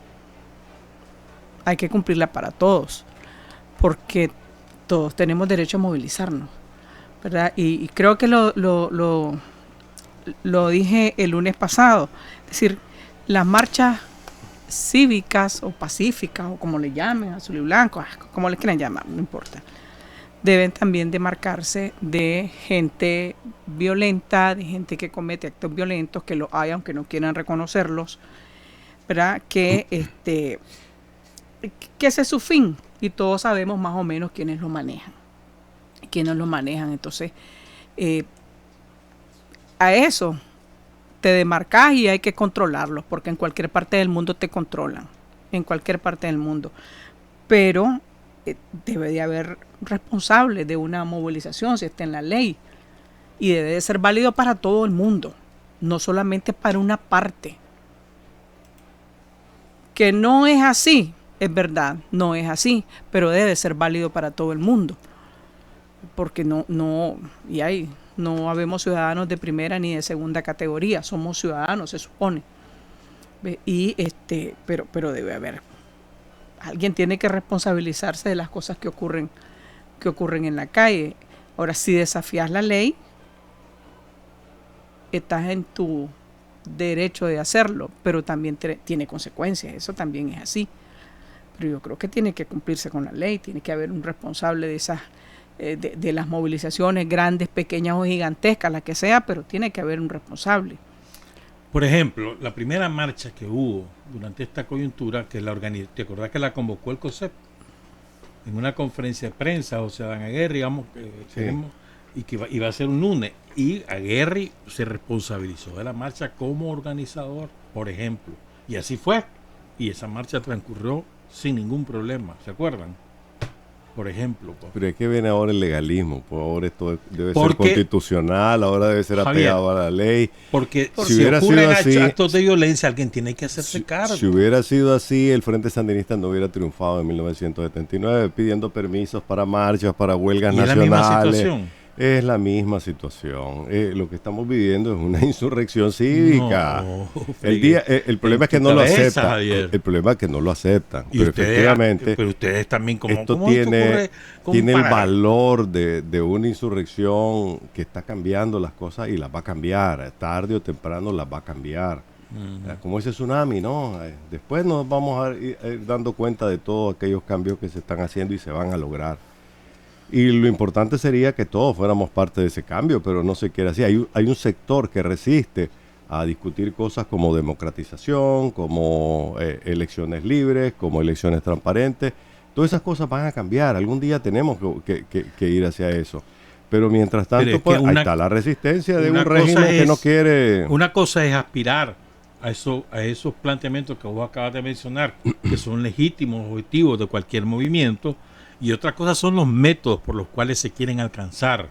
Hay que cumplirla para todos. Porque todos tenemos derecho a movilizarnos, ¿verdad? Y creo que lo dije el lunes pasado. Es decir, las marchas cívicas o pacíficas, o como le llamen, azul y blanco, como le quieran llamar, no importa, deben también demarcarse de gente violenta, de gente que comete actos violentos, que lo hay aunque no quieran reconocerlos, ¿verdad? Que ese es su fin, y todos sabemos más o menos quiénes lo manejan. Entonces, a eso te demarcas y hay que controlarlos, porque en cualquier parte del mundo te controlan, en cualquier parte del mundo. Pero debe de haber responsables de una movilización, si está en la ley, y debe de ser válido para todo el mundo, no solamente para una parte. Que no es así, es verdad, no es así, pero debe ser válido para todo el mundo. Porque no habemos ciudadanos de primera ni de segunda categoría, somos ciudadanos, se supone. Y pero debe haber, alguien tiene que responsabilizarse de las cosas que ocurren en la calle. Ahora, si desafías la ley, estás en tu derecho de hacerlo, pero también tiene consecuencias, eso también es así. Pero yo creo que tiene que cumplirse con la ley, tiene que haber un responsable de esas de las movilizaciones grandes, pequeñas o gigantescas, la que sea, pero tiene que haber un responsable. Por ejemplo, la primera marcha que hubo durante esta coyuntura, que ¿te acordás que la convocó el COSEP? En una conferencia de prensa, o sea, Dan Aguirre, digamos, y que iba a ser un lunes, y Aguirre se responsabilizó de la marcha como organizador, por ejemplo, y así fue, y esa marcha transcurrió sin ningún problema, ¿se acuerdan? Por ejemplo. Pues. Pero es que viene ahora el legalismo, pues ahora esto debe ser constitucional, ahora debe ser apegado a la ley. Porque si hubiera sido así, actos de violencia, alguien tiene que hacerse cargo. Si hubiera sido así, el Frente Sandinista no hubiera triunfado en 1979 pidiendo permisos para marchas, para huelgas nacionales. ¿Es la misma situación? Es la misma situación. Lo que estamos viviendo es una insurrección cívica. No, el problema es que no lo aceptan. El problema es que no lo aceptan. Y pero ustedes, efectivamente, pero ustedes también esto tiene el valor de una insurrección que está cambiando las cosas y las va a cambiar. Tarde o temprano las va a cambiar. Como ese tsunami, ¿no? Después nos vamos a ir dando cuenta de todos aquellos cambios que se están haciendo y se van a lograr. Y lo importante sería que todos fuéramos parte de ese cambio, pero no se quiere así. Hay un sector que resiste a discutir cosas como democratización, como elecciones libres, como elecciones transparentes. Todas esas cosas van a cambiar. Algún día tenemos que ir hacia eso. Pero mientras tanto, pues, ahí está la resistencia de un régimen que no quiere... Una cosa es aspirar a esos planteamientos que vos acabas de mencionar, que son legítimos objetivos de cualquier movimiento, y otra cosa son los métodos por los cuales se quieren alcanzar,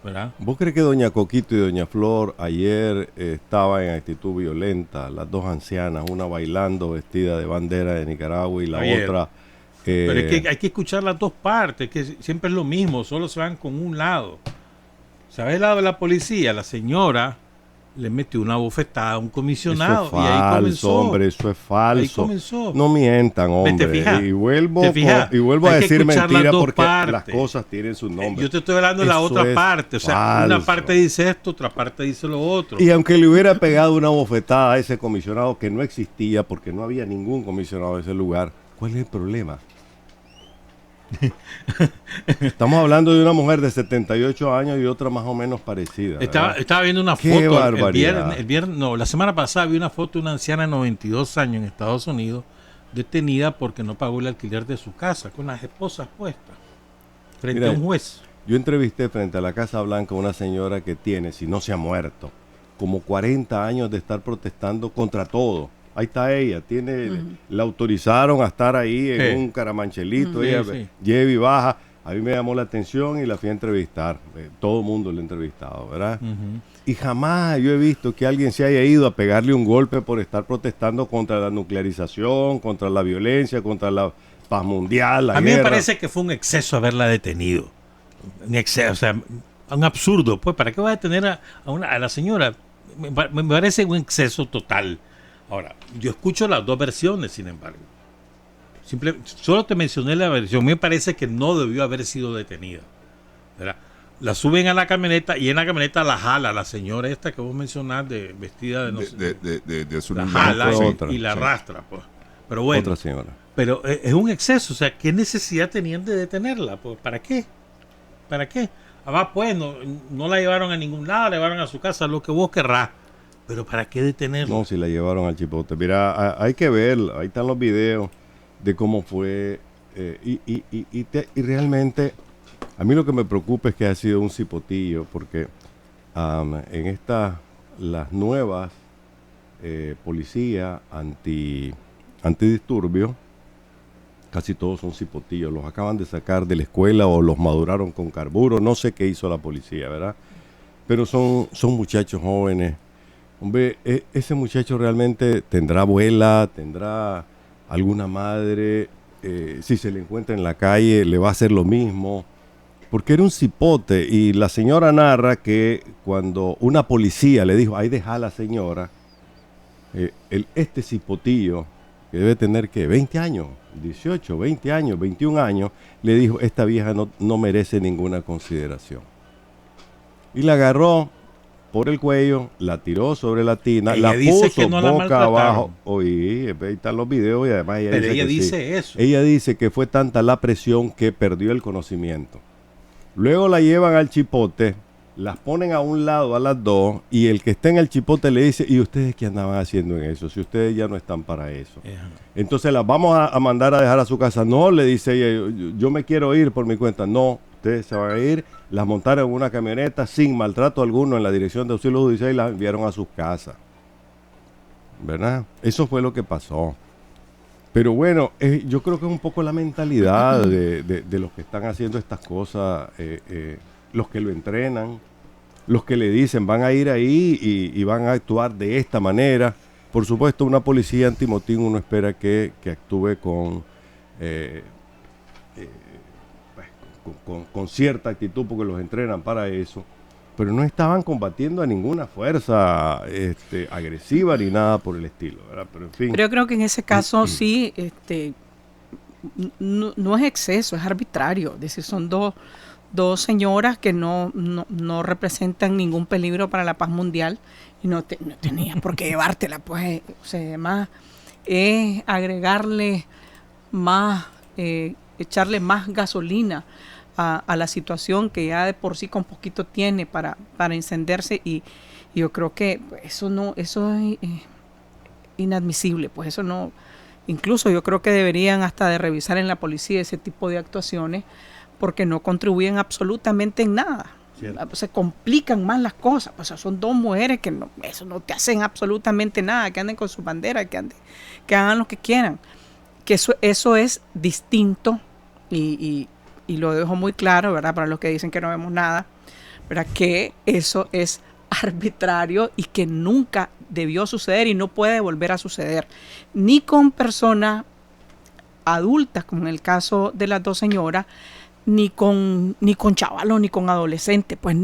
¿verdad? ¿Vos crees que doña Coquito y doña Flor ayer estaban en actitud violenta, las dos ancianas, una bailando vestida de bandera de Nicaragua y la otra... Pero es que hay que escuchar las dos partes, que siempre es lo mismo, solo se van con un lado. ¿Sabes el lado de la policía? La señora le metió una bofetada a un comisionado. Eso es falso, y ahí comenzó. Hombre, eso es falso. Ahí comenzó. No mientan, hombre. Y vuelvo a decir mentira porque las cosas tienen su nombre. Yo te estoy hablando de la otra parte. O sea, falso. Una parte dice esto, otra parte dice lo otro. Y aunque le hubiera pegado una bofetada a ese comisionado que no existía porque no había ningún comisionado en ese lugar, ¿cuál es el problema? Estamos hablando de una mujer de 78 años y otra más o menos parecida. Estaba viendo una Qué foto barbaridad. el viernes, la semana pasada vi una foto de una anciana de 92 años en Estados Unidos detenida porque no pagó el alquiler de su casa, con las esposas puestas frente a un juez. Yo entrevisté frente a la Casa Blanca a una señora que tiene, si no se ha muerto, como 40 años de estar protestando contra todo. Ahí está ella, la autorizaron a estar ahí en un caramancelito, ella lleva y baja. A mí me llamó la atención y la fui a entrevistar. Todo el mundo lo ha entrevistado, ¿verdad? Y jamás yo he visto que alguien se haya ido a pegarle un golpe por estar protestando contra la nuclearización, contra la violencia, contra la paz mundial, la guerra. A mí me parece que fue un exceso haberla detenido. Un exceso, o sea, un absurdo. Pues, ¿para qué va a detener a la señora? Me parece un exceso total. Ahora, yo escucho las dos versiones, sin embargo. Solo te mencioné la versión. Me parece que no debió haber sido detenida, ¿verdad? La suben a la camioneta y en la camioneta la jala la señora esta que vos mencionás, vestida de no sé. De azul la y jala blanco, y la arrastra, pues. Pero bueno. Otra señora. Pero es un exceso. O sea, ¿qué necesidad tenían de detenerla? Pues, ¿para qué? ¿Para qué? Además, pues, no la llevaron a ningún lado, la llevaron a su casa, lo que vos querrás. Pero ¿para qué detenerla? No, si la llevaron al chipote. Mira, hay que ver, ahí están los videos de cómo fue. Y realmente, a mí lo que me preocupa es que ha sido un cipotillo, porque en las nuevas policías antidisturbios, casi todos son cipotillos. Los acaban de sacar de la escuela o los maduraron con carburo. No sé qué hizo la policía, ¿verdad? Pero son muchachos jóvenes. Hombre, ese muchacho realmente tendrá abuela, tendrá alguna madre, si se le encuentra en la calle, le va a hacer lo mismo, porque era un cipote. Y la señora narra que cuando una policía le dijo, ahí deja a la señora, este cipotillo, que debe tener, ¿qué? 20 años, 18, 20 años, 21 años, le dijo, esta vieja no merece ninguna consideración. Y la agarró por el cuello, la tiró sobre la tina, Ella la dice puso que no la boca maltrataron. abajo. Oye, ahí están los videos y además ella Pero dice ella que dice sí. eso. Ella dice que fue tanta la presión que perdió el conocimiento. Luego la llevan al chipote, las ponen a un lado a las dos y el que está en el chipote le dice, ¿y ustedes qué andaban haciendo en eso? Si ustedes ya no están para eso. Entonces las vamos a mandar a dejar a su casa. No, le dice ella, yo me quiero ir por mi cuenta. No, ustedes se van a ir. Las montaron en una camioneta sin maltrato alguno en la dirección de auxilio judicial y las enviaron a sus casas. ¿Verdad? Eso fue lo que pasó. Pero bueno, yo creo que es un poco la mentalidad de los que están haciendo estas cosas, los que lo entrenan, los que le dicen van a ir ahí y van a actuar de esta manera. Por supuesto, una policía antimotín uno espera que actúe con cierta actitud porque los entrenan para eso. Pero no estaban combatiendo a ninguna fuerza agresiva ni nada por el estilo, ¿verdad? Pero en fin. Pero yo creo que en ese caso sí, no es exceso, es arbitrario. Es decir, son dos señoras que no representan ningún peligro para la paz mundial y no tenías por qué llevártela, pues. O sea, además es agregarle más, echarle más gasolina a la situación que ya de por sí con poquito tiene para encenderse, y yo creo que eso es inadmisible, pues eso no, incluso yo creo que deberían hasta de revisar en la policía ese tipo de actuaciones porque no contribuyen absolutamente en nada. Cierto. Se complican más las cosas, pues son dos mujeres que eso no te hacen absolutamente nada, que anden con su bandera, que hagan lo que quieran, que eso es distinto y lo dejo muy claro, ¿verdad? Para los que dicen que no vemos nada, ¿verdad? Que eso es arbitrario y que nunca debió suceder y no puede volver a suceder, ni con personas adultas, como en el caso de las dos señoras, ni con chavalos, ni con adolescentes, pues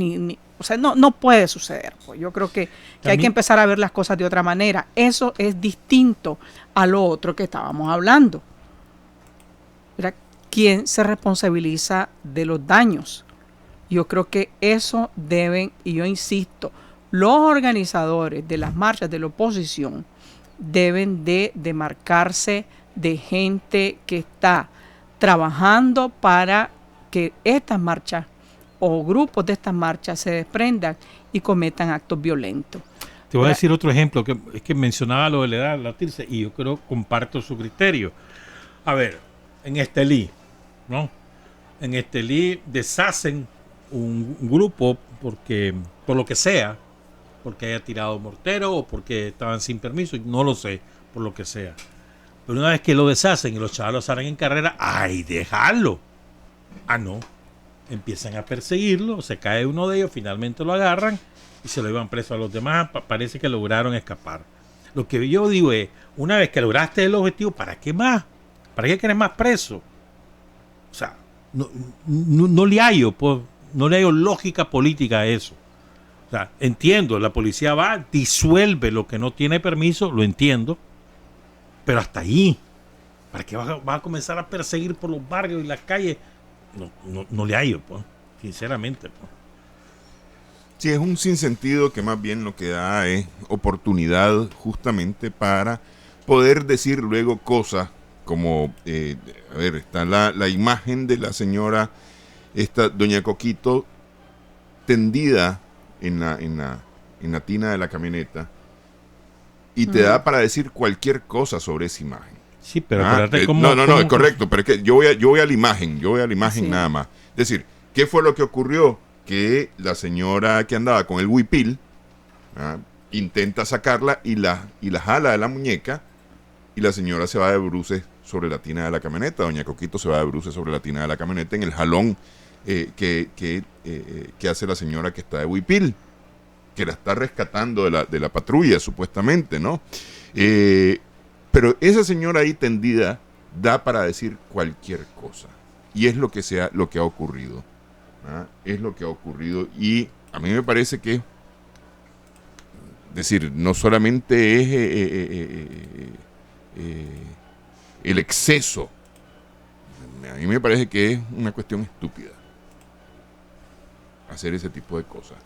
o sea, no puede suceder. Pues yo creo que hay que empezar a ver las cosas de otra manera. Eso es distinto a lo otro que estábamos hablando. ¿Verdad? ¿Quién se responsabiliza de los daños? Yo creo que eso deben, y yo insisto, los organizadores de las marchas de la oposición deben de demarcarse de gente que está trabajando para que estas marchas o grupos de estas marchas se desprendan y cometan actos violentos. Te voy a decir otro ejemplo, que es que mencionaba lo de la edad, latirse, y yo creo comparto su criterio. A ver, en Estelí, ¿no? En Estelí deshacen un grupo por lo que sea, porque haya tirado mortero o porque estaban sin permiso, no lo sé, por lo que sea. Pero una vez que lo deshacen y los chavalos salen en carrera, ¡ay, déjalo! Ah, no. Empiezan a perseguirlo, se cae uno de ellos, finalmente lo agarran y se lo llevan preso a los demás. Parece que lograron escapar. Lo que yo digo es, una vez que lograste el objetivo, ¿para qué más? ¿Para qué quieres más preso? O sea, no le hallo, pues, no le hallo lógica política a eso. O sea, entiendo, la policía va, disuelve lo que no tiene permiso, lo entiendo, pero hasta ahí. ¿Para qué va a comenzar a perseguir por los barrios y las calles? No le hallo, pues, sinceramente. Pues. Sí, es un sinsentido que más bien lo que da es oportunidad justamente para poder decir luego cosas como, a ver, está la imagen de la señora, doña Coquito, tendida en la tina de la camioneta, y te da para decir cualquier cosa sobre esa imagen. Sí, pero acuérdate cómo... No, es correcto, pero es que yo voy a la imagen, sí. Nada más. Es decir, ¿qué fue lo que ocurrió? Que la señora que andaba con el huipil intenta sacarla y la jala de la muñeca, y la señora se va de bruces sobre la tina de la camioneta. Doña Coquito se va de bruces sobre la tina de la camioneta en el jalón que hace la señora que está de huipil, que la está rescatando de la patrulla, supuestamente, ¿no? Pero esa señora ahí tendida da para decir cualquier cosa. Y es lo que ha ocurrido. ¿Ah? Es lo que ha ocurrido. Y a mí me parece que, decir, no solamente es el exceso. A mí me parece que es una cuestión estúpida hacer ese tipo de cosas.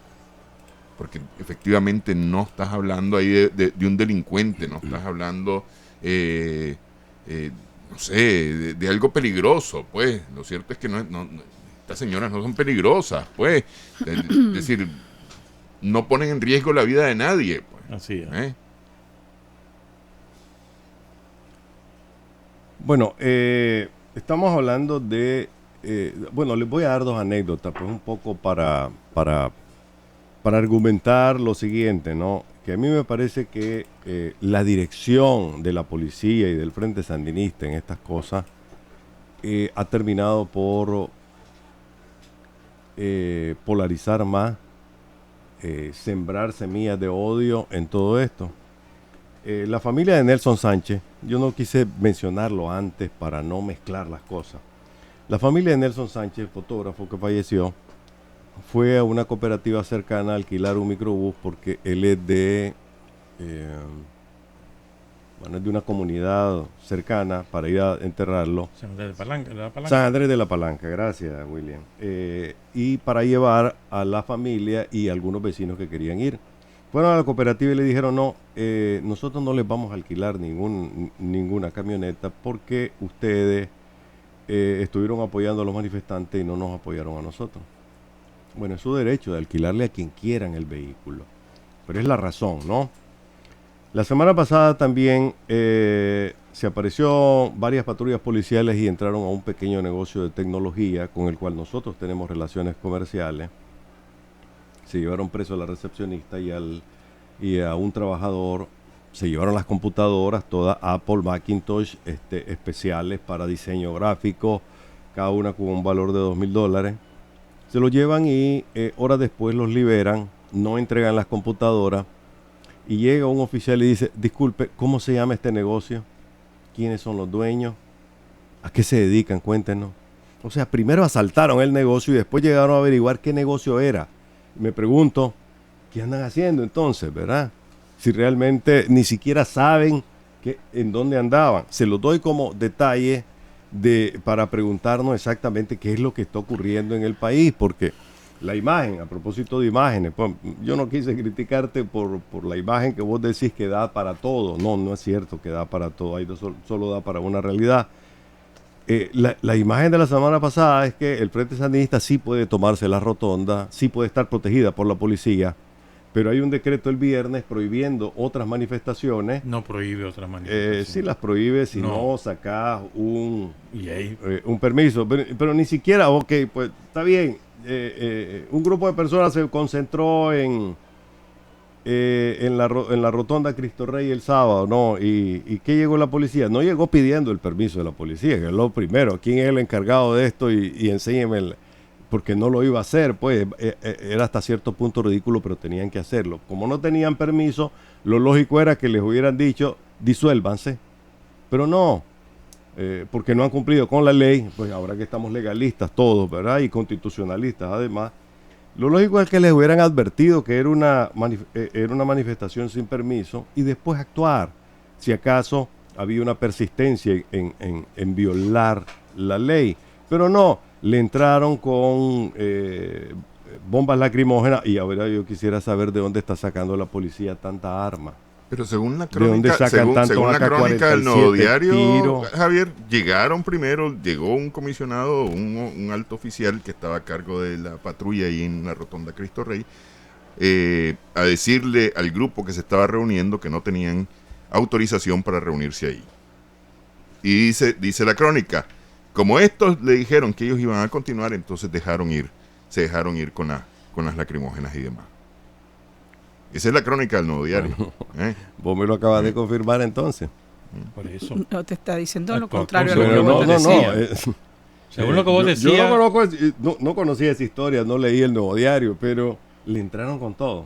Porque efectivamente no estás hablando ahí de un delincuente, no estás hablando, no sé, de algo peligroso, pues. Lo cierto es que estas señoras no son peligrosas, pues. Es decir, no ponen en riesgo la vida de nadie, pues. Así es. Bueno, estamos hablando de... bueno, les voy a dar dos anécdotas, pues un poco para argumentar lo siguiente, ¿no? Que a mí me parece que la dirección de la policía y del Frente Sandinista en estas cosas ha terminado por polarizar más, sembrar semillas de odio en todo esto. La familia de Nelson Sánchez, yo no quise mencionarlo antes para no mezclar las cosas. La familia de Nelson Sánchez, fotógrafo que falleció, fue a una cooperativa cercana a alquilar un microbús porque él es de una comunidad cercana para ir a enterrarlo. San Andrés de la Palanca. San Andrés de la Palanca, gracias William. Y para llevar a la familia y algunos vecinos que querían ir. Fueron a la cooperativa y le dijeron, no, nosotros no les vamos a alquilar ninguna camioneta porque ustedes estuvieron apoyando a los manifestantes y no nos apoyaron a nosotros. Bueno, es su derecho de alquilarle a quien quieran el vehículo, pero es la razón, ¿no? La semana pasada también se apareció varias patrullas policiales y entraron a un pequeño negocio de tecnología con el cual nosotros tenemos relaciones comerciales. Se llevaron preso a la recepcionista y a un trabajador. Se llevaron las computadoras, todas Apple, Macintosh, especiales para diseño gráfico, cada una con un valor de $2,000. Se lo llevan y horas después los liberan, no entregan las computadoras y llega un oficial y dice, disculpe, ¿cómo se llama este negocio? ¿Quiénes son los dueños? ¿A qué se dedican? Cuéntenos. O sea, primero asaltaron el negocio y después llegaron a averiguar qué negocio era. Me pregunto, ¿qué andan haciendo entonces, verdad? Si realmente ni siquiera saben en dónde andaban. Se los doy como detalle para preguntarnos exactamente qué es lo que está ocurriendo en el país, porque la imagen, a propósito de imágenes, pues, yo no quise criticarte por la imagen que vos decís que da para todo. No es cierto que da para todo, ahí solo da para una realidad. La imagen de la semana pasada es que el Frente Sandinista sí puede tomarse la rotonda, sí puede estar protegida por la policía, pero hay un decreto el viernes prohibiendo otras manifestaciones. No prohíbe otras manifestaciones. Sí las prohíbe si no sacás un permiso, pero ni siquiera, ok, pues está bien. Un grupo de personas se concentró en la rotonda Cristo Rey el sábado, ¿no? ¿Y qué llegó la policía? No llegó pidiendo el permiso de la policía, que es lo primero. ¿Quién es el encargado de esto? Y enséñeme, porque no lo iba a hacer, pues era hasta cierto punto ridículo, pero tenían que hacerlo. Como no tenían permiso, lo lógico era que les hubieran dicho, disuélvanse, pero no. Porque no han cumplido con la ley, pues ahora que estamos legalistas todos, ¿verdad? Y constitucionalistas además, lo lógico es que les hubieran advertido que era una manifestación sin permiso y después actuar, si acaso había una persistencia en violar la ley. Pero no, le entraron con bombas lacrimógenas y ahora yo quisiera saber de dónde está sacando la policía tanta arma. Pero según la crónica, según la crónica del Nuevo Diario, Javier, llegó un comisionado, un alto oficial que estaba a cargo de la patrulla ahí en la rotonda Cristo Rey, a decirle al grupo que se estaba reuniendo que no tenían autorización para reunirse ahí. Y dice la crónica, como estos le dijeron que ellos iban a continuar, entonces se dejaron ir con las lacrimógenas y demás. Esa es la crónica del Nuevo Diario. Vos me lo acabas de confirmar entonces. Por eso. No te está diciendo lo contrario a Según lo que vos decías. Según lo que vos decías. Yo no conocía esa historia, no leí el Nuevo Diario, pero le entraron con todo.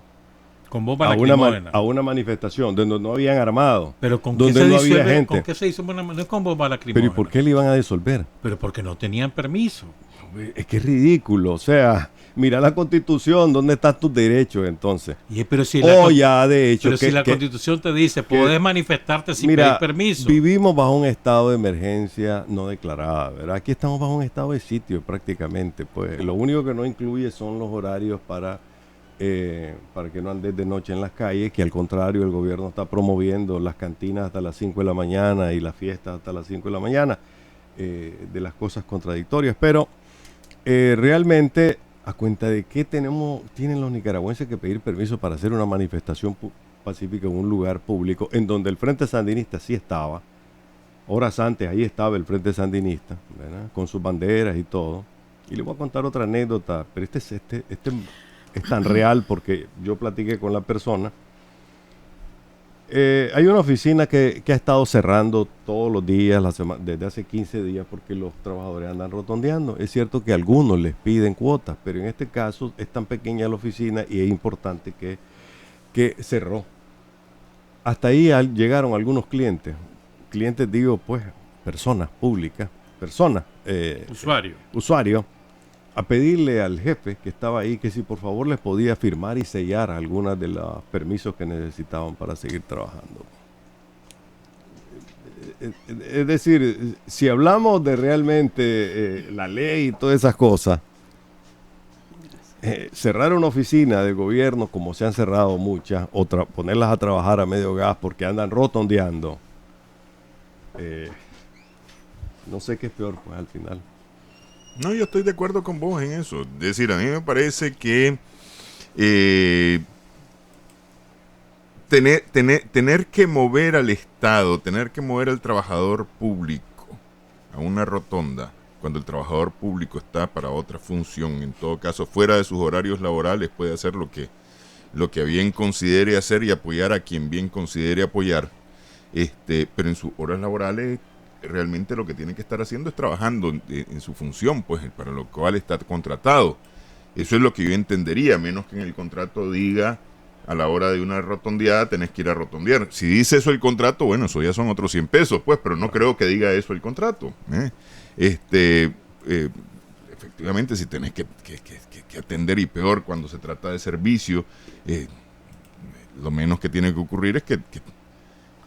Con bombas a lacrimógenas. una manifestación donde no habían armado, Pero ¿con donde qué se no había disuelve? gente. ¿Con qué se hizo? No es con bombas Pero lacrimógenas. ¿y por qué le iban a disolver? Pero porque no tenían permiso. Es que es ridículo, o sea, mira la Constitución, ¿dónde están tus derechos entonces? Pero si Ya de hecho pero si la Constitución te dice, podés manifestarte sin mira, pedir permiso. vivimos bajo un estado de emergencia no declarada, ¿verdad? Aquí estamos bajo un estado de sitio prácticamente, pues lo único que no incluye son los horarios para que no andes de noche en las calles, que al contrario el gobierno está promoviendo las cantinas hasta las 5 de la mañana y las fiestas hasta las 5 de la mañana, de las cosas contradictorias, pero realmente, ¿a cuenta de qué tienen los nicaragüenses que pedir permiso para hacer una manifestación pacífica en un lugar público en donde el Frente Sandinista sí estaba? Horas antes ahí estaba el Frente Sandinista, ¿verdad? Con sus banderas y todo. Y le voy a contar otra anécdota, pero este es tan real porque yo platiqué con la persona. Hay una oficina que ha estado cerrando todos los días, desde hace 15 días, porque los trabajadores andan rotondeando. Es cierto que algunos les piden cuotas, pero en este caso es tan pequeña la oficina y es importante que cerró. Hasta ahí llegaron algunos clientes. Clientes digo, pues, personas públicas, usuarios, a pedirle al jefe que estaba ahí que si por favor les podía firmar y sellar algunos de los permisos que necesitaban para seguir trabajando. Es decir, si hablamos de realmente la ley y todas esas cosas, cerrar una oficina de gobierno como se han cerrado muchas, o ponerlas a trabajar a medio gas porque andan rotondeando, no sé qué es peor pues al final. No, yo estoy de acuerdo con vos en eso. Es decir, a mí me parece que tener que mover al Estado, tener que mover al trabajador público a una rotonda, cuando el trabajador público está para otra función, en todo caso fuera de sus horarios laborales, puede hacer lo que a bien considere hacer y apoyar a quien bien considere apoyar, pero en sus horas laborales realmente lo que tiene que estar haciendo es trabajando en su función, pues para lo cual está contratado. Eso es lo que yo entendería, menos que en el contrato diga a la hora de una rotondeada tenés que ir a rotondear. Si dice eso el contrato, bueno, eso ya son otros 100 pesos, pues, pero no creo que diga eso el contrato. Efectivamente, si tenés que atender, y peor cuando se trata de servicio, lo menos que tiene que ocurrir es que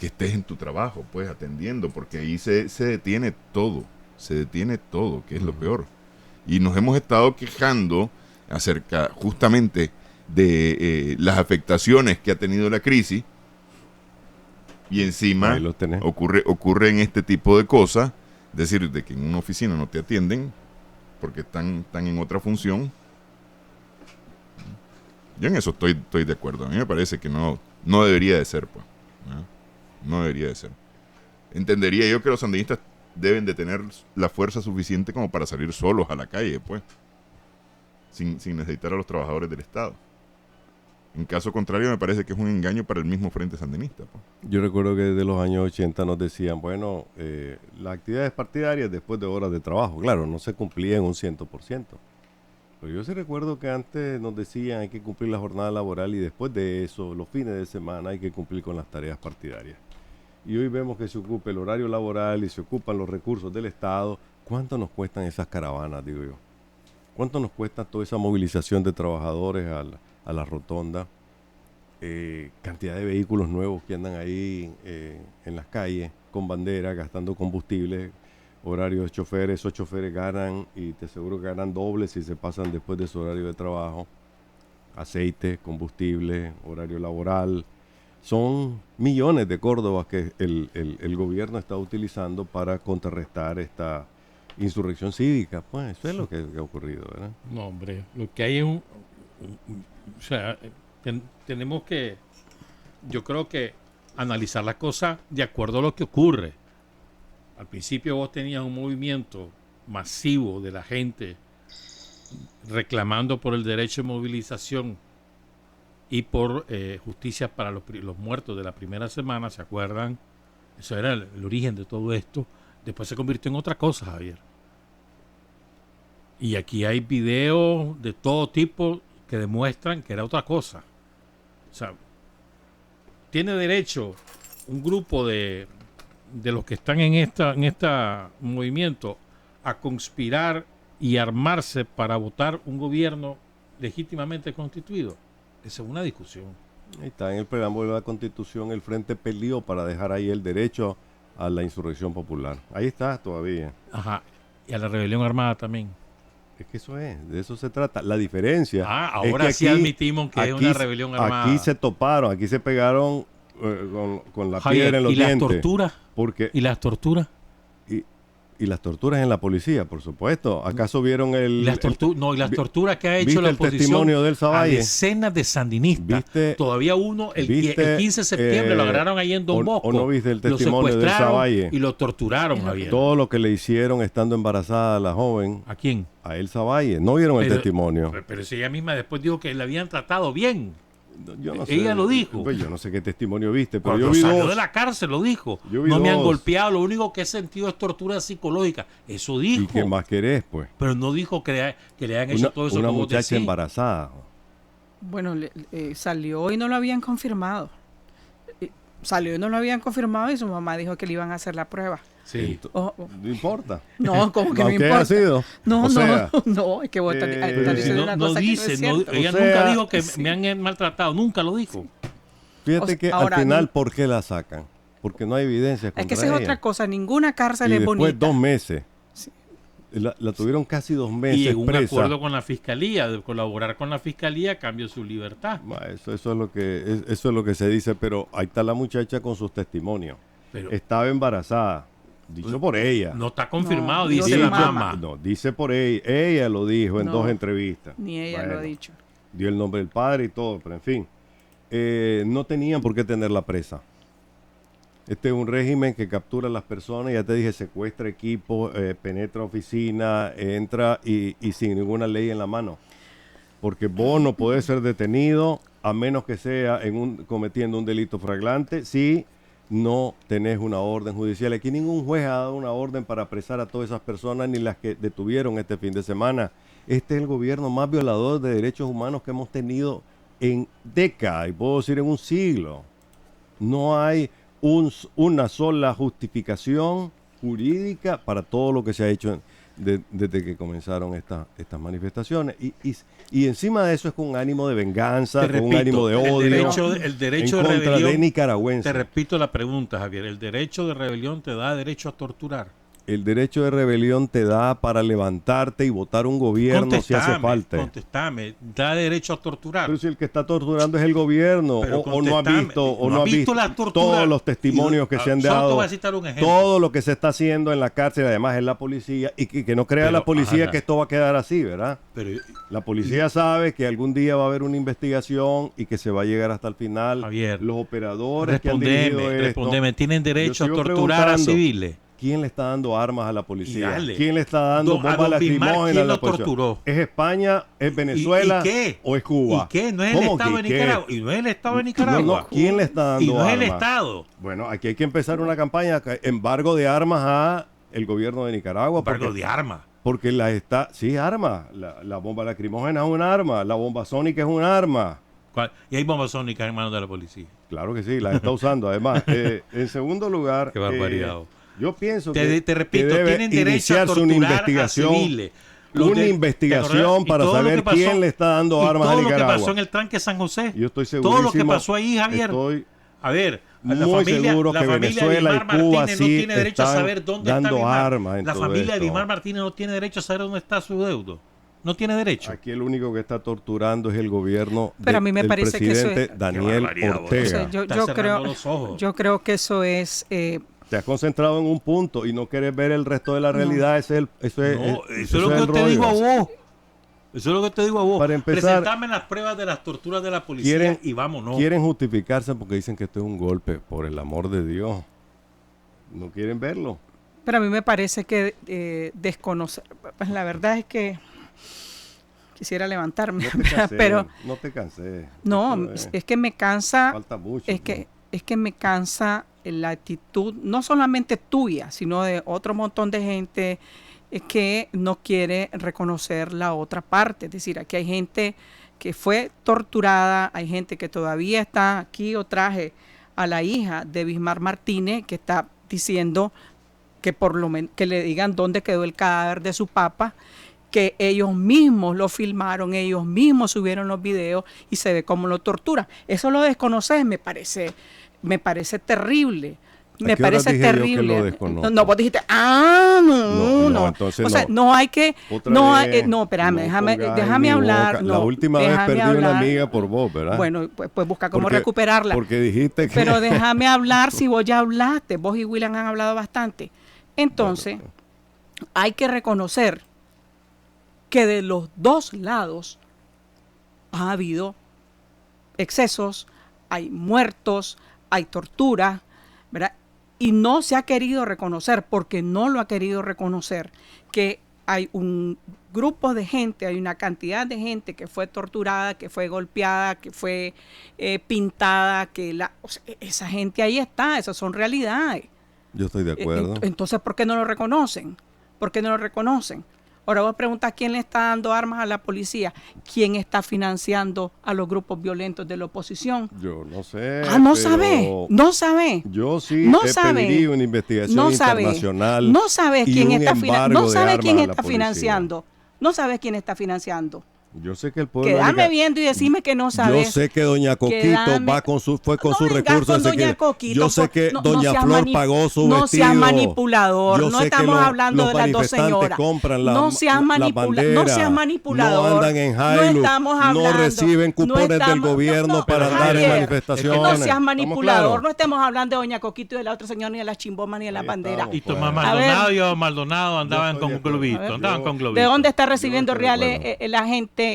estés en tu trabajo, pues, atendiendo, porque ahí se detiene todo, que es lo peor. Y nos hemos estado quejando acerca justamente de las afectaciones que ha tenido la crisis, y encima ocurren este tipo de cosas, es decir, de que en una oficina no te atienden porque están en otra función. Yo en eso estoy de acuerdo. A mí me parece que no debería de ser, pues. No debería de ser. Entendería yo que los sandinistas deben de tener la fuerza suficiente como para salir solos a la calle, pues, sin necesitar a los trabajadores del Estado. En caso contrario, me parece que es un engaño para el mismo Frente Sandinista, pues. Yo recuerdo que desde los años 80 nos decían, bueno, las actividades partidarias después de horas de trabajo, claro, no se cumplían un 100%. Pero yo sí recuerdo que antes nos decían hay que cumplir la jornada laboral y después de eso, los fines de semana, hay que cumplir con las tareas partidarias. Y hoy vemos que se ocupa el horario laboral y se ocupan los recursos del Estado. ¿Cuánto nos cuestan esas caravanas, digo yo? ¿Cuánto nos cuesta toda esa movilización de trabajadores a la rotonda? Cantidad de vehículos nuevos que andan ahí en las calles con bandera, gastando combustible, horario de choferes. Esos choferes ganan, y te aseguro que ganan doble si se pasan después de su horario de trabajo. Aceite, combustible, horario laboral. Son millones de córdobas que el gobierno está utilizando para contrarrestar esta insurrección cívica. Pues eso es lo que ha ocurrido, ¿verdad? No, hombre, lo que hay es o sea, tenemos que, yo creo que analizar las cosas de acuerdo a lo que ocurre. Al principio vos tenías un movimiento masivo de la gente reclamando por el derecho de movilización y por justicia para los muertos de la primera semana, ¿se acuerdan? Eso era el origen de todo esto. Después se convirtió en otra cosa, Javier. Y aquí hay videos de todo tipo que demuestran que era otra cosa. O sea, tiene derecho un grupo de los que están en este movimiento a conspirar y armarse para votar un gobierno legítimamente constituido. Esa es una discusión. Ahí está, en el preámbulo de la Constitución, el Frente peleó para dejar ahí el derecho a la insurrección popular. Ahí está todavía. Ajá. Y a la rebelión armada también. Es que eso es, de eso se trata. La diferencia. Ahora es sí que admitimos que es una rebelión armada. Aquí se toparon, aquí se pegaron con la Javier, piedra en los ¿y dientes. las torturas? Porque, ¿Y las torturas? y las torturas en la policía, por supuesto. ¿Acaso vieron Y las torturas que ha hecho ¿viste la el oposición testimonio del a Zavalle? decenas de sandinistas? ¿Viste- Todavía uno, el viste, 15 de septiembre, lo agarraron ahí en Don o Bosco. no viste el lo testimonio del secuestraron Zavalle? y lo torturaron, Javier. Todo lo que le hicieron estando embarazada a la joven, ¿A quién? a Elsa Valle. ¿No vieron el Pero- testimonio? Pero si ella misma después dijo que la habían tratado bien. Yo no ella lo dijo. Pues yo no sé qué testimonio viste, pero Cuando yo vi salió dos. de la cárcel lo dijo. Yo vi No me han dos. golpeado, lo único que he sentido es tortura psicológica. Eso dijo. ¿Y qué más querés, pues? Pero no dijo que le hayan hecho todo eso. Una que vos muchacha decís. embarazada. Bueno, salió y no lo habían confirmado. Salió y no lo habían confirmado y su mamá dijo que le iban a hacer la prueba. Sí. No importa. No, como que no Aunque importa. haya sido. No, O sea, no, es que vos estás pero diciendo una cosa que no es cierto. ella O sea, nunca dijo que sí. me han maltratado, nunca lo dijo. Fíjate O sea, que ahora, al final, no- ¿por qué la sacan? Porque no hay evidencia contra Es que esa es ella. otra cosa, ninguna cárcel Y es después bonita. 2 meses. Sí. La tuvieron casi 2 meses Y en un presa. acuerdo con la fiscalía, de colaborar con la fiscalía a cambio de su libertad. Eso es lo que se dice, pero ahí está la muchacha con sus testimonios. Pero Estaba embarazada, dicho por ella. no está confirmado, No, dice dice la mamá. mamá. No, dice por ella. Ella lo dijo en No, 2 entrevistas. Ni ella lo ha Bueno, dicho. dio el nombre del padre y todo, pero en fin. No tenían por qué tenerla presa. Este es un régimen que captura a las personas, ya te dije, secuestra equipos, penetra oficina, entra y sin ninguna ley en la mano. Porque vos no podés ser detenido a menos que sea cometiendo un delito flagrante si no tenés una orden judicial. Aquí ningún juez ha dado una orden para apresar a todas esas personas ni las que detuvieron este fin de semana. Este es el gobierno más violador de derechos humanos que hemos tenido en décadas, y puedo decir en un siglo. No hay una sola justificación jurídica para todo lo que se ha hecho desde que comenzaron estas manifestaciones. Y encima de eso es con un ánimo de venganza, Te con un repito, ánimo de odio el derecho en de contra de rebelión. nicaragüenses. Te repito la pregunta, Javier. ¿El derecho de rebelión te da derecho a torturar? El derecho de rebelión te da para levantarte y votar un gobierno si hace falta. Contestame, ¿da derecho a torturar? Pero si el que está torturando es el gobierno, Pero o no ha contestame, visto, o no no ha ha visto visto la tortura. todos los testimonios que se han Solo te dado, voy a citar un ejemplo. todo lo que se está haciendo en la cárcel, además en la policía, y que no crea Pero, la policía ajá. que esto va a quedar así, ¿verdad? Pero, La policía sabe que algún día va a haber una investigación y que se va a llegar hasta el final. Javier, Los operadores que han dirigido esto, respondeme. ¿Tienen derecho a sigo torturar a preguntando, civiles? ¿quién le está dando armas a la policía? Y dale. ¿Quién le está dando A bombas don Vilmar, lacrimógenas ¿quién a la lo policía? torturó? ¿Es España? ¿Es Venezuela? ¿Y qué? ¿O es Cuba? ¿Y qué? ¿No es el ¿Cómo Estado de que qué? Nicaragua? ¿Y no es el Estado de Nicaragua? No, ¿quién le está dando ¿Y no es el armas? Estado? Bueno, aquí hay que empezar una campaña, embargo de armas a el gobierno de Nicaragua. Embargo de armas. Porque sí, armas. La bomba lacrimógena es un arma, la bomba sónica es un arma. Y hay bombas sónicas en manos de la policía. Claro que sí, las está usando. Además, en segundo lugar, Qué barbaridad. yo pienso Te repito, que debe tienen derecho a iniciarse torturar una investigación. a civiles. Una investigación Y para todo lo saber que pasó- quién le está dando y armas a todo lo que Nicaragua. pasó en el tranque San José. Yo estoy Todo lo que segurísimo, pasó ahí, Javier. Estoy A ver, muy la seguro que familia Venezuela de y Vilmar Cuba Martínez no sí tiene derecho a están saber dónde está dando Vilmar. armas en La todo familia de esto. Vilmar Martínez no tiene derecho a saber dónde está su deudo. No tiene derecho. Aquí el único que está torturando es el gobierno Pero a mí me del parece que eso presidente es- Daniel Qué barbaridad, Ortega. O sea, Está cerrando los ojos. yo creo que eso es Te has concentrado en un punto y no quieres ver el resto de la realidad. Eso es No, eso es lo el que te rollo. digo a vos. Eso es lo que te digo a vos. Para empezar, presentame las pruebas de las torturas de la policía quieren- y vámonos. Quieren justificarse porque dicen que esto es un golpe. Por el amor de Dios. No quieren verlo. Pero a mí me parece que desconocer, pues la verdad es que quisiera levantarme, No te cansé. pero no te cansé. no, Esto es que me cansa, falta mucho. es que me cansa la actitud, no solamente tuya, sino de otro montón de gente que no quiere reconocer la otra parte. Es decir, aquí hay gente que fue torturada. Hay gente que todavía está aquí. Yo traje a la hija de Bismar Martínez, que está diciendo que por lo menos que le digan dónde quedó el cadáver de su papá, que ellos mismos lo filmaron, ellos mismos subieron los videos y se ve cómo lo torturan. Eso lo desconoces, me parece terrible. Me parece terrible. No, vos dijiste, no. Entonces o sea, no hay que, no, espérame, déjame hablar. La última vez perdí una amiga por vos, ¿verdad? Bueno, pues busca cómo recuperarla. Porque dijiste que... Pero déjame hablar si vos ya hablaste. Vos y William han hablado bastante. Entonces, hay que reconocer que de los dos lados ha habido excesos, hay muertos, hay tortura, ¿verdad? Y no se ha querido reconocer, porque no lo ha querido reconocer, que hay un grupo de gente, hay una cantidad de gente que fue torturada, que fue golpeada, que fue pintada, o sea, esa gente ahí está, esas son realidades. Yo estoy de acuerdo. Entonces, ¿por qué no lo reconocen? ¿Por qué no lo reconocen? Ahora vos preguntas quién le está dando armas a la policía, quién está financiando a los grupos violentos de la oposición. Yo no sé. No sabe. Yo sí no pediría una investigación internacional. No sabes quién está financiando. No sabes quién está financiando. No sabes quién está financiando. Yo sé que el pueblo... Quédame viendo y decime que no sabes. Yo sé que doña Coquito fue con sus recursos. Yo sé que doña Flor pagó su vestido. No seas manipulador. No estamos hablando de las dos señoras. No seas manipulador. No andan en Hilux. No reciben cupones del gobierno para andar en manifestaciones. No seas manipulador. No estemos hablando de doña Coquito y de la otra señora, ni de las chimbomas, ni de la bandera. Y Tomás Maldonado andaban con globito. ¿De dónde está recibiendo reales la gente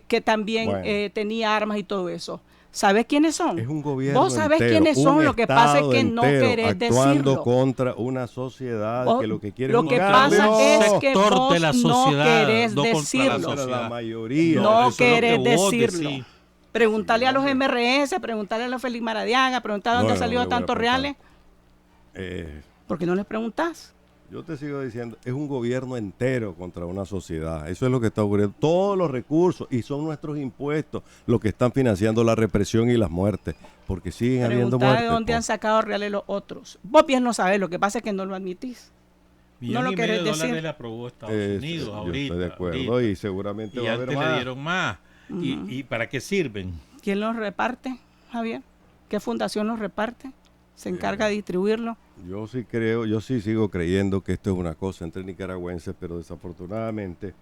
que también tenía armas y todo eso? ¿Sabes quiénes son? Es un gobierno Vos sabés entero, quiénes son, lo que pasa es que no querés actuando decirlo. Contra una sociedad que lo que quiere lo que pasa es que vos de la sociedad, no querés no decirlo. La mayoría. No querés decirlo. Pregúntale a los MRS, pregúntale a los Félix Maradiaga, pregúntale dónde han salido tantos reales. ¿Por qué no les preguntás? Yo te sigo diciendo, es un gobierno entero contra una sociedad. Eso es lo que está ocurriendo. Todos los recursos, y son nuestros impuestos, los que están financiando la represión y las muertes. Porque siguen habiendo muertes. ¿De dónde han sacado reales los otros? Vos bien no sabés, lo que pasa es que no lo admitís. No lo querés decir. Le aprobó Estados Unidos ahorita. Yo estoy de acuerdo y seguramente va a haber más. Y antes le dieron más. ¿Y para qué sirven? ¿Quién los reparte, Javier? ¿Qué fundación los reparte? ¿Se encarga de distribuirlo? Yo sí sigo creyendo que esto es una cosa entre nicaragüenses, pero desafortunadamente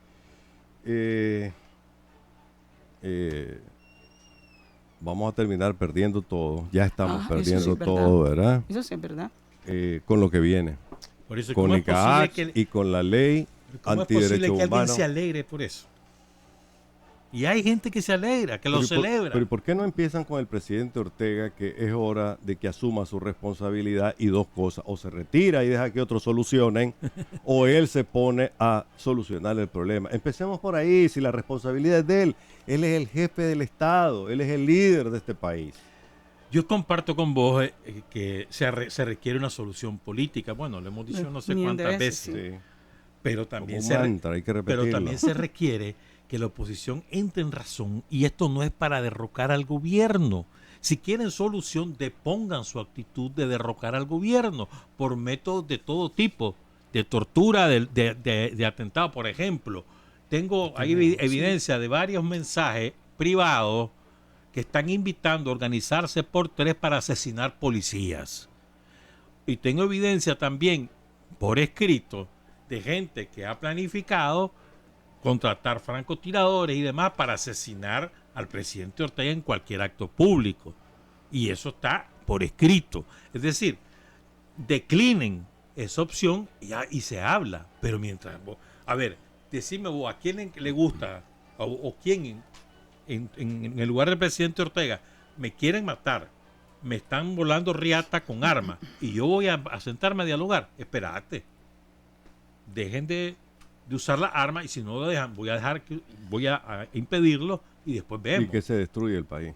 vamos a terminar perdiendo todo. Ya estamos perdiendo todo, ¿verdad? Eso sí es verdad. Con lo que viene. Por eso, con ICAH y con la ley antiderechos humanos. ¿Cómo es posible que alguien se alegre por eso? Y hay gente que se alegra, que lo celebra. Pero ¿por qué no empiezan con el presidente Ortega, que es hora de que asuma su responsabilidad? Y dos cosas, o se retira y deja que otros solucionen, o él se pone a solucionar el problema. Empecemos por ahí, si la responsabilidad es de él. Él es el jefe del Estado, él es el líder de este país. Yo comparto con vos que se requiere una solución política. Bueno, lo hemos dicho no sé cuántas veces. Sí. Pero también hay que repetirlo. Pero también se requiere que la oposición entre en razón, y esto no es para derrocar al gobierno. Si quieren solución, depongan su actitud de derrocar al gobierno por métodos de todo tipo, de tortura, de atentado. Por ejemplo, hay evidencia de varios mensajes privados que están invitando a organizarse por tres para asesinar policías. Y tengo evidencia también por escrito de gente que ha planificado contratar francotiradores y demás para asesinar al presidente Ortega en cualquier acto público. Y eso está por escrito. Es decir, declinen esa opción y se habla. Pero mientras vos, a ver, decime vos, ¿a quién le gusta o quién en el lugar del presidente Ortega me quieren matar? Me están volando riata con armas y yo voy a sentarme a dialogar. Espérate. Dejen de usar la arma, y si no lo dejan, voy a impedirlo y después vemos. Y que se destruye el país.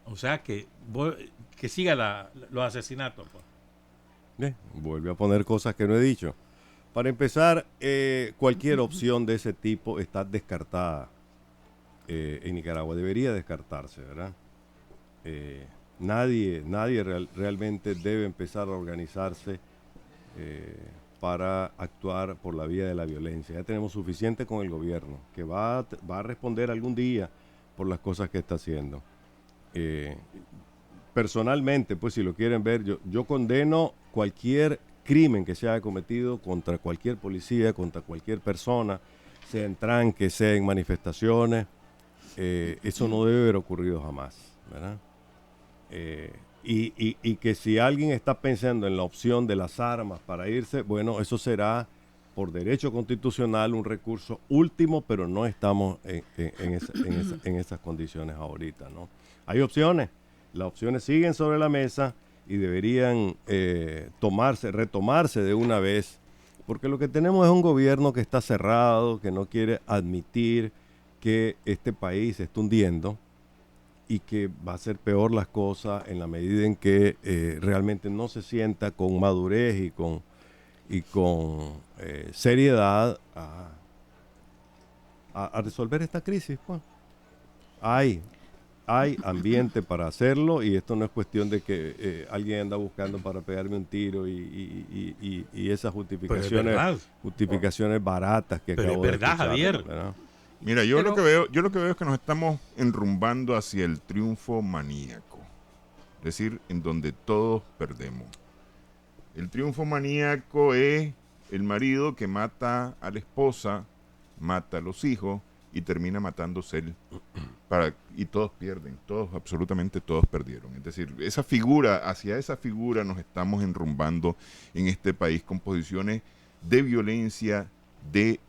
O sea, que siga los asesinatos. Pues. Vuelve a poner cosas que no he dicho. Para empezar, cualquier opción de ese tipo está descartada. en Nicaragua. Debería descartarse, ¿verdad? Nadie realmente debe empezar a organizarse para actuar por la vía de la violencia. Ya tenemos suficiente con el gobierno, que va a responder algún día por las cosas que está haciendo. Personalmente, pues si lo quieren ver, yo condeno cualquier crimen que se haya cometido contra cualquier policía, contra cualquier persona, sea en tranques, sea en manifestaciones. Eso no debe haber ocurrido jamás, ¿verdad? Y que si alguien está pensando en la opción de las armas para irse, bueno, eso será por derecho constitucional un recurso último, pero no estamos en esas condiciones ahorita, ¿no? Hay opciones, las opciones siguen sobre la mesa y deberían retomarse de una vez, porque lo que tenemos es un gobierno que está cerrado, que no quiere admitir que este país se está hundiendo y que va a ser peor las cosas en la medida en que realmente no se sienta con madurez y con seriedad a resolver esta crisis, pues. Hay ambiente para hacerlo y esto no es cuestión de que alguien anda buscando para pegarme un tiro y esas justificaciones baratas que pero acabo es de verdad, escuchar, Javier. ¿verdad? Mira, yo lo que veo es que nos estamos enrumbando hacia el triunfo maníaco, es decir, en donde todos perdemos. El triunfo maníaco es el marido que mata a la esposa, mata a los hijos y termina matándose él. Y todos pierden, absolutamente todos perdieron. Es decir, hacia esa figura nos estamos enrumbando en este país con posiciones de violencia de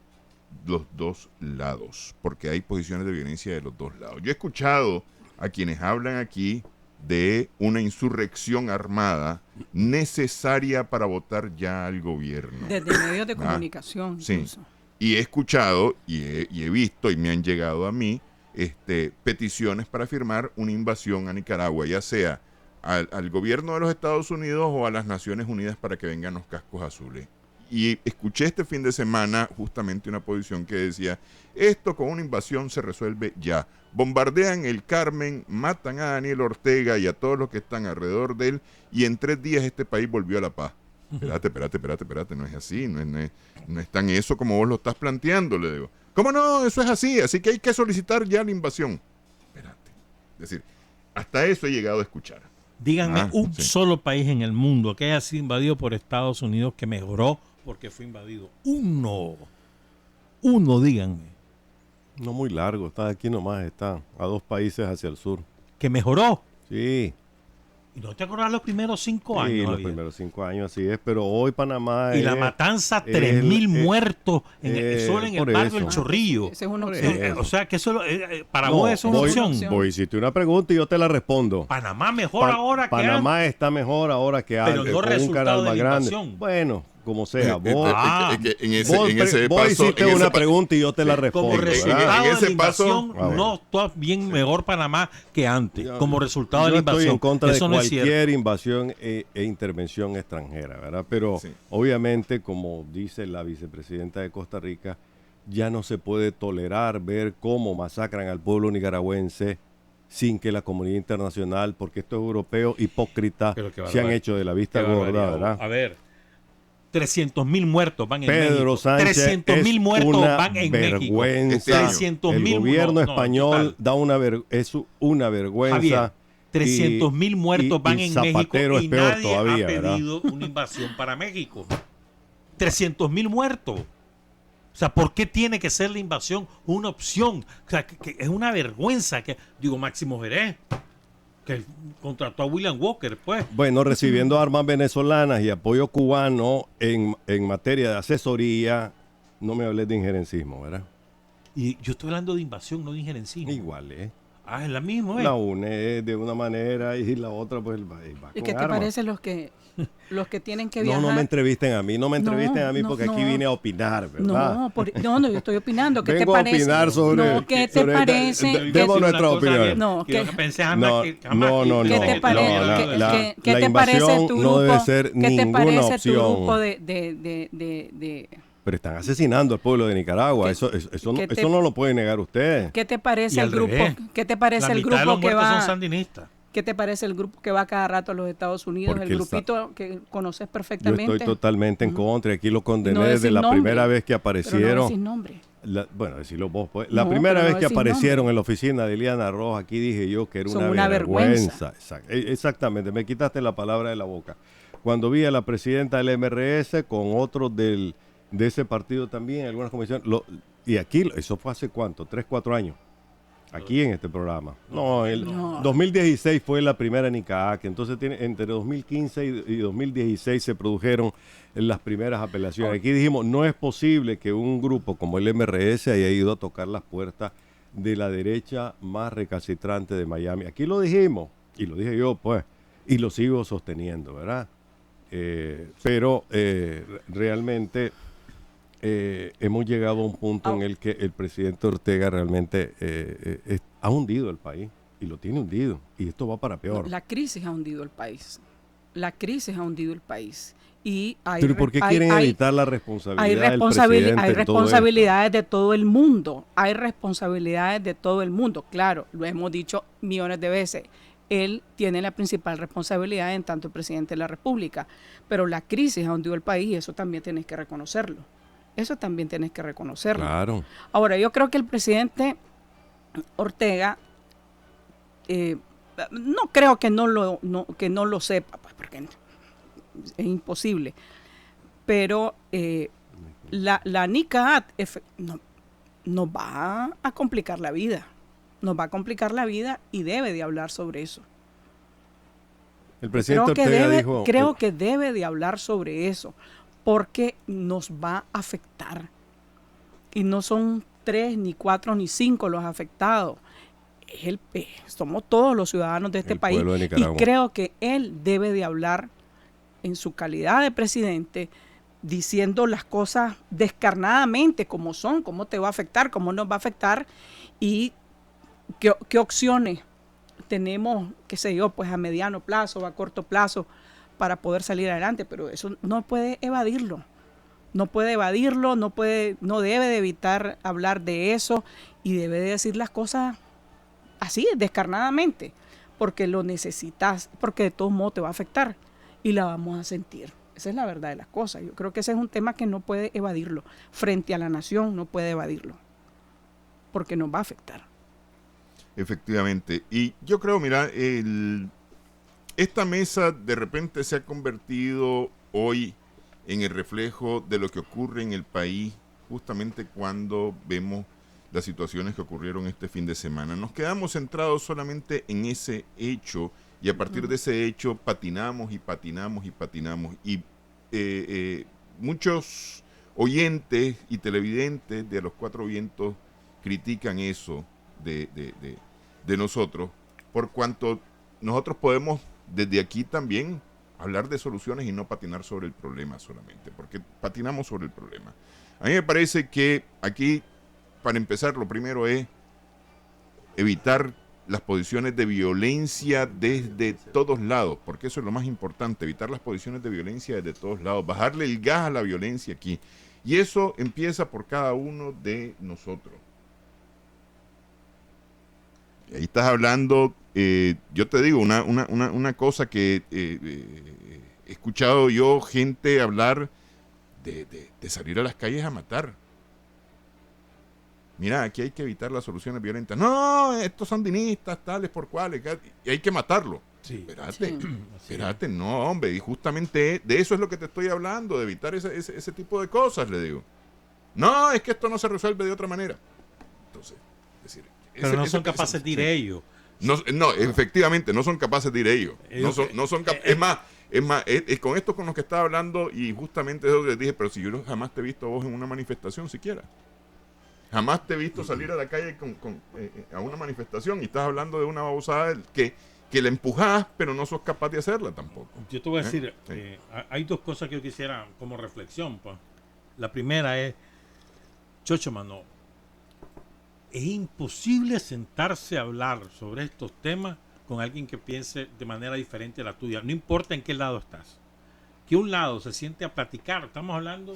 los dos lados, porque hay posiciones de violencia de los dos lados. Yo he escuchado a quienes hablan aquí de una insurrección armada necesaria para votar ya al gobierno. Desde medios de comunicación. Sí. Incluso. Y he escuchado y he visto y me han llegado a mí peticiones para firmar una invasión a Nicaragua, ya sea al gobierno de los Estados Unidos o a las Naciones Unidas para que vengan los cascos azules. Y escuché este fin de semana justamente una posición que decía, esto con una invasión se resuelve ya. Bombardean el Carmen, matan a Daniel Ortega y a todos los que están alrededor de él y en 3 días este país volvió a la paz. Espérate, no es así, no es tan eso como vos lo estás planteando, le digo. ¿Cómo no? Eso es así que hay que solicitar ya la invasión. Espérate. Es decir, hasta eso he llegado a escuchar. Díganme un solo país en el mundo que haya sido invadido por Estados Unidos que mejoró porque fue invadido. Uno, díganme. No muy largo, está aquí nomás, está a 2 países hacia el sur. ¿Que mejoró? Sí. ¿Y no te acordás los primeros 5 años? Sí, los Javier? primeros 5 años, así es, pero hoy Panamá y la matanza, 3.000 muertos solo en el barrio El Chorrillo. Esa es una opción. O sea, que eso para vos es una opción. Voy, hiciste una pregunta y yo te la respondo. Panamá mejor ahora que Panamá antes. está mejor ahora que antes, Pero no con un canal más grande. invasión. Bueno, como sea, vos hiciste una pregunta y yo te la respondo. Como resultado en de ese la invasión, paso, no está bien mejor Panamá que antes, como resultado de la invasión. Estoy en contra eso de no es cierto. cualquier invasión e intervención extranjera, ¿verdad? Pero obviamente, como dice la vicepresidenta de Costa Rica, ya no se puede tolerar ver cómo masacran al pueblo nicaragüense sin que la comunidad internacional, porque estos europeos hipócritas se han hecho de la vista gorda, ¿verdad? A ver, 300.000 muertos van en Pedro México. Sánchez 300.000 muertos una van en vergüenza. México. El gobierno español da es una vergüenza. Javier, 300.000 muertos van en México Zapatero y es peor nadie todavía, ha pedido una invasión para México. 300.000 muertos. O sea, ¿por qué tiene que ser la invasión una opción? O sea, que es una vergüenza que, Máximo Jerez, que contrató a William Walker, pues. Bueno, recibiendo armas venezolanas y apoyo cubano en materia de asesoría, no me hables de injerencismo, ¿verdad? Y yo estoy hablando de invasión, no de injerencismo. Igual, ¿eh? Ah, es la misma, ¿eh? La una es de una manera y la otra pues va ¿Y con qué te armas. parece los que tienen que viajar? No me entrevisten a mí, porque aquí vine a opinar, ¿verdad? No, yo estoy opinando. ¿Qué Vengo te parece? a opinar sobre... No, ¿qué te parece? Demos nuestra opinión. No, ¿qué te parece tu grupo? No debe ser ¿Qué te ninguna parece opción. tu grupo pero están asesinando al pueblo de Nicaragua. ¿Qué- Eso qué te- eso no lo puede negar usted. ¿Qué te Y parece al el grupo? revés. ¿Qué te parece La el mitad de grupo los que muertos son va? sandinistas. ¿Qué te parece el grupo que va cada rato a los Estados Unidos? Porque El el sa- grupito que conoces Yo perfectamente. estoy totalmente en contra. Aquí lo condené No desde decís la nombre, primera vez que Pero no aparecieron. decís nombre. Bueno, decirlo vos, pues. La No, primera pero no vez que decís aparecieron nombre. en la oficina de Eliana Rojas, aquí dije yo que era Son una una vergüenza. Exactamente, me quitaste la palabra de la boca. Cuando vi a la presidenta del MRS con otros de ese partido también, algunas comisiones, y aquí, eso fue hace cuánto, 3, 4 años, aquí en este programa. No, el No. 2016 fue la primera en ICAAC, entonces entre 2015 y 2016 se produjeron las primeras apelaciones. Aquí dijimos, no es posible que un grupo como el MRS haya ido a tocar las puertas de la derecha más recalcitrante de Miami. Aquí lo dijimos, y lo dije yo, pues, y lo sigo sosteniendo, ¿verdad? Pero realmente hemos llegado a un punto en el que el presidente Ortega realmente ha hundido el país, y lo tiene hundido, y esto va para peor. La crisis ha hundido el país. La crisis ha hundido el país. Y hay, Pero ¿por qué quieren evitar la responsabilidad hay del presidente hay en todo responsabilidades de todo el mundo. Hay responsabilidades de todo el mundo. Claro, lo hemos dicho millones de veces. Él tiene la principal responsabilidad en tanto el presidente de la República. Pero la crisis ha hundido el país y eso también tienes que reconocerlo. Eso también tienes que reconocerlo. Claro. Ahora, yo creo que el presidente Ortega, no creo que no lo sepa, pues, porque es imposible. Pero la NICAD nos va a complicar la vida. Nos va a complicar la vida y debe de hablar sobre eso. El presidente Ortega dijo... Creo que debe de hablar sobre eso, porque nos va a afectar. Y no son 3, ni 4, ni 5 los afectados. Somos todos los ciudadanos de este El país. pueblo de Y Nicaragua. creo que él debe de hablar en su calidad de presidente, diciendo las cosas descarnadamente como son, cómo te va a afectar, cómo nos va a afectar y qué opciones tenemos, qué sé yo, pues a mediano plazo o a corto plazo para poder salir adelante. Pero eso no puede evadirlo. No puede evadirlo, no debe de evitar hablar de eso y debe de decir las cosas así, descarnadamente, porque lo necesitas, porque de todos modos te va a afectar y la vamos a sentir. Esa es la verdad de las cosas. Yo creo que ese es un tema que no puede evadirlo. Frente a la nación no puede evadirlo, porque nos va a afectar. Efectivamente. Y yo creo, mira, esta mesa de repente se ha convertido hoy en el reflejo de lo que ocurre en el país, justamente cuando vemos las situaciones que ocurrieron este fin de semana. Nos quedamos centrados solamente en ese hecho y a partir de ese hecho patinamos y patinamos y patinamos. Y muchos oyentes y televidentes de Los Cuatro Vientos critican eso de nosotros, por cuanto nosotros podemos desde aquí también hablar de soluciones y no patinar sobre el problema solamente, porque patinamos sobre el problema. A mí me parece que aquí, para empezar, lo primero es evitar las posiciones de violencia desde todos lados, porque eso es lo más importante, evitar las posiciones de violencia desde todos lados, bajarle el gas a la violencia aquí. Y eso empieza por cada uno de nosotros. Y ahí estás hablando, yo te digo, una cosa que he escuchado yo gente hablar de salir a las calles a matar. Mira, aquí hay que evitar las soluciones violentas. No, estos sandinistas, tales por cuales, y hay que matarlo. Sí. Espérate, no, hombre, y justamente de eso es lo que te estoy hablando, de evitar ese tipo de cosas, le digo. No, es que esto no se resuelve de otra manera. Entonces, es decir, pero no son capaces de ir ellos. No, efectivamente, no son capaces de ir ellos. Es más, con esto con los que estaba hablando, y justamente eso les dije, pero si yo jamás te he visto a vos en una manifestación siquiera. Jamás te he visto salir a la calle a una manifestación y estás hablando de una babosada que la empujás, pero no sos capaz de hacerla tampoco. Yo te voy a decir, Sí. hay dos cosas que yo quisiera como reflexión. Pues. La primera es, Chocho, mano, es imposible sentarse a hablar sobre estos temas con alguien que piense de manera diferente a la tuya. No importa en qué lado estás. Que un lado se siente a platicar. Estamos hablando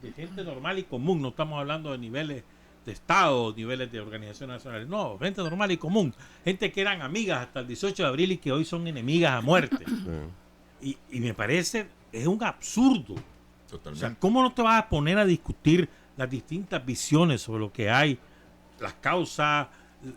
de gente normal y común, no estamos hablando de niveles de Estado, niveles de organizaciones nacionales, no, gente normal y común, gente que eran amigas hasta el 18 de abril y que hoy son enemigas a muerte. Y me parece, es un absurdo. Totalmente. O sea, ¿cómo no te vas a poner a discutir las distintas visiones sobre lo que hay, las causas,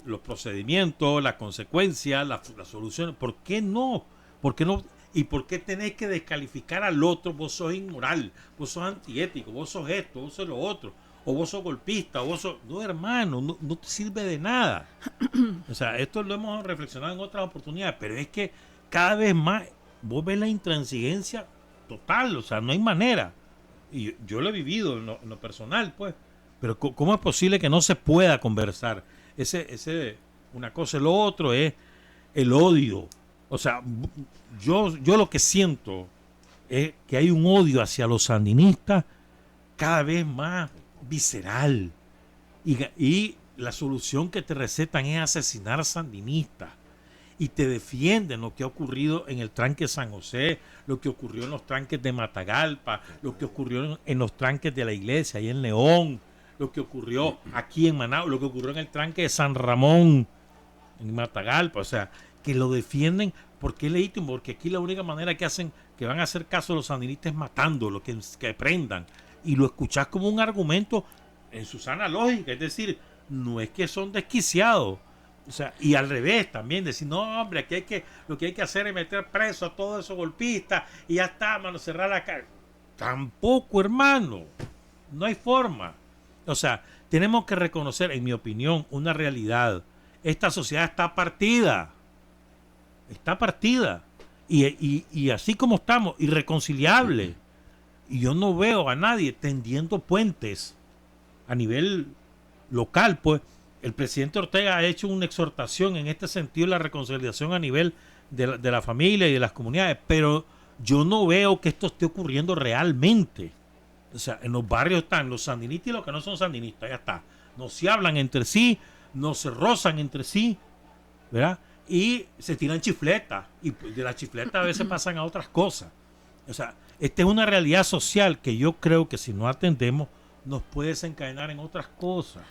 los procedimientos, las consecuencias, las soluciones? ¿Por qué no? ¿Por qué no? ¿Y por qué tenés que descalificar al otro? Vos sos inmoral, vos sos antiético, vos sos esto, vos sos lo otro, o vos sos golpista, o vos sos... No, hermano, no te sirve de nada. O sea, esto lo hemos reflexionado en otras oportunidades, pero es que cada vez más vos ves la intransigencia total, o sea, no hay manera. Y yo lo he vivido en lo personal, pues. Pero ¿cómo es posible que no se pueda conversar? Una cosa y lo otro es el odio. O sea, yo lo que siento es que hay un odio hacia los sandinistas cada vez más visceral. Y la solución que te recetan es asesinar sandinistas. Y te defienden lo que ha ocurrido en el tranque San José, lo que ocurrió en los tranques de Matagalpa, lo que ocurrió en los tranques de la iglesia ahí en León, lo que ocurrió aquí en Managua, lo que ocurrió en el tranque de San Ramón en Matagalpa. O sea, que lo defienden porque es legítimo, porque aquí la única manera que van a hacer caso a los sandinistas es matándolos, que prendan. Y lo escuchás como un argumento en su sana lógica, es decir, no es que son desquiciados. O sea, y al revés también, decir, no, hombre, aquí lo que hay que hacer es meter preso a todos esos golpistas y ya está, mano, cerrar la cara. Tampoco, hermano, no hay forma. O sea, tenemos que reconocer, en mi opinión, una realidad. Esta sociedad está partida. Está partida. Y así como estamos, irreconciliable. Y yo no veo a nadie tendiendo puentes a nivel local, pues. El presidente Ortega ha hecho una exhortación en este sentido, la reconciliación a nivel de la familia y de las comunidades, pero yo no veo que esto esté ocurriendo realmente. O sea, en los barrios están los sandinistas y los que no son sandinistas, ya está. No se hablan entre sí, no se rozan entre sí, ¿verdad? Y se tiran chifletas, y de las chifletas a veces pasan a otras cosas. O sea, esta es una realidad social que yo creo que si no atendemos nos puede desencadenar en otras cosas.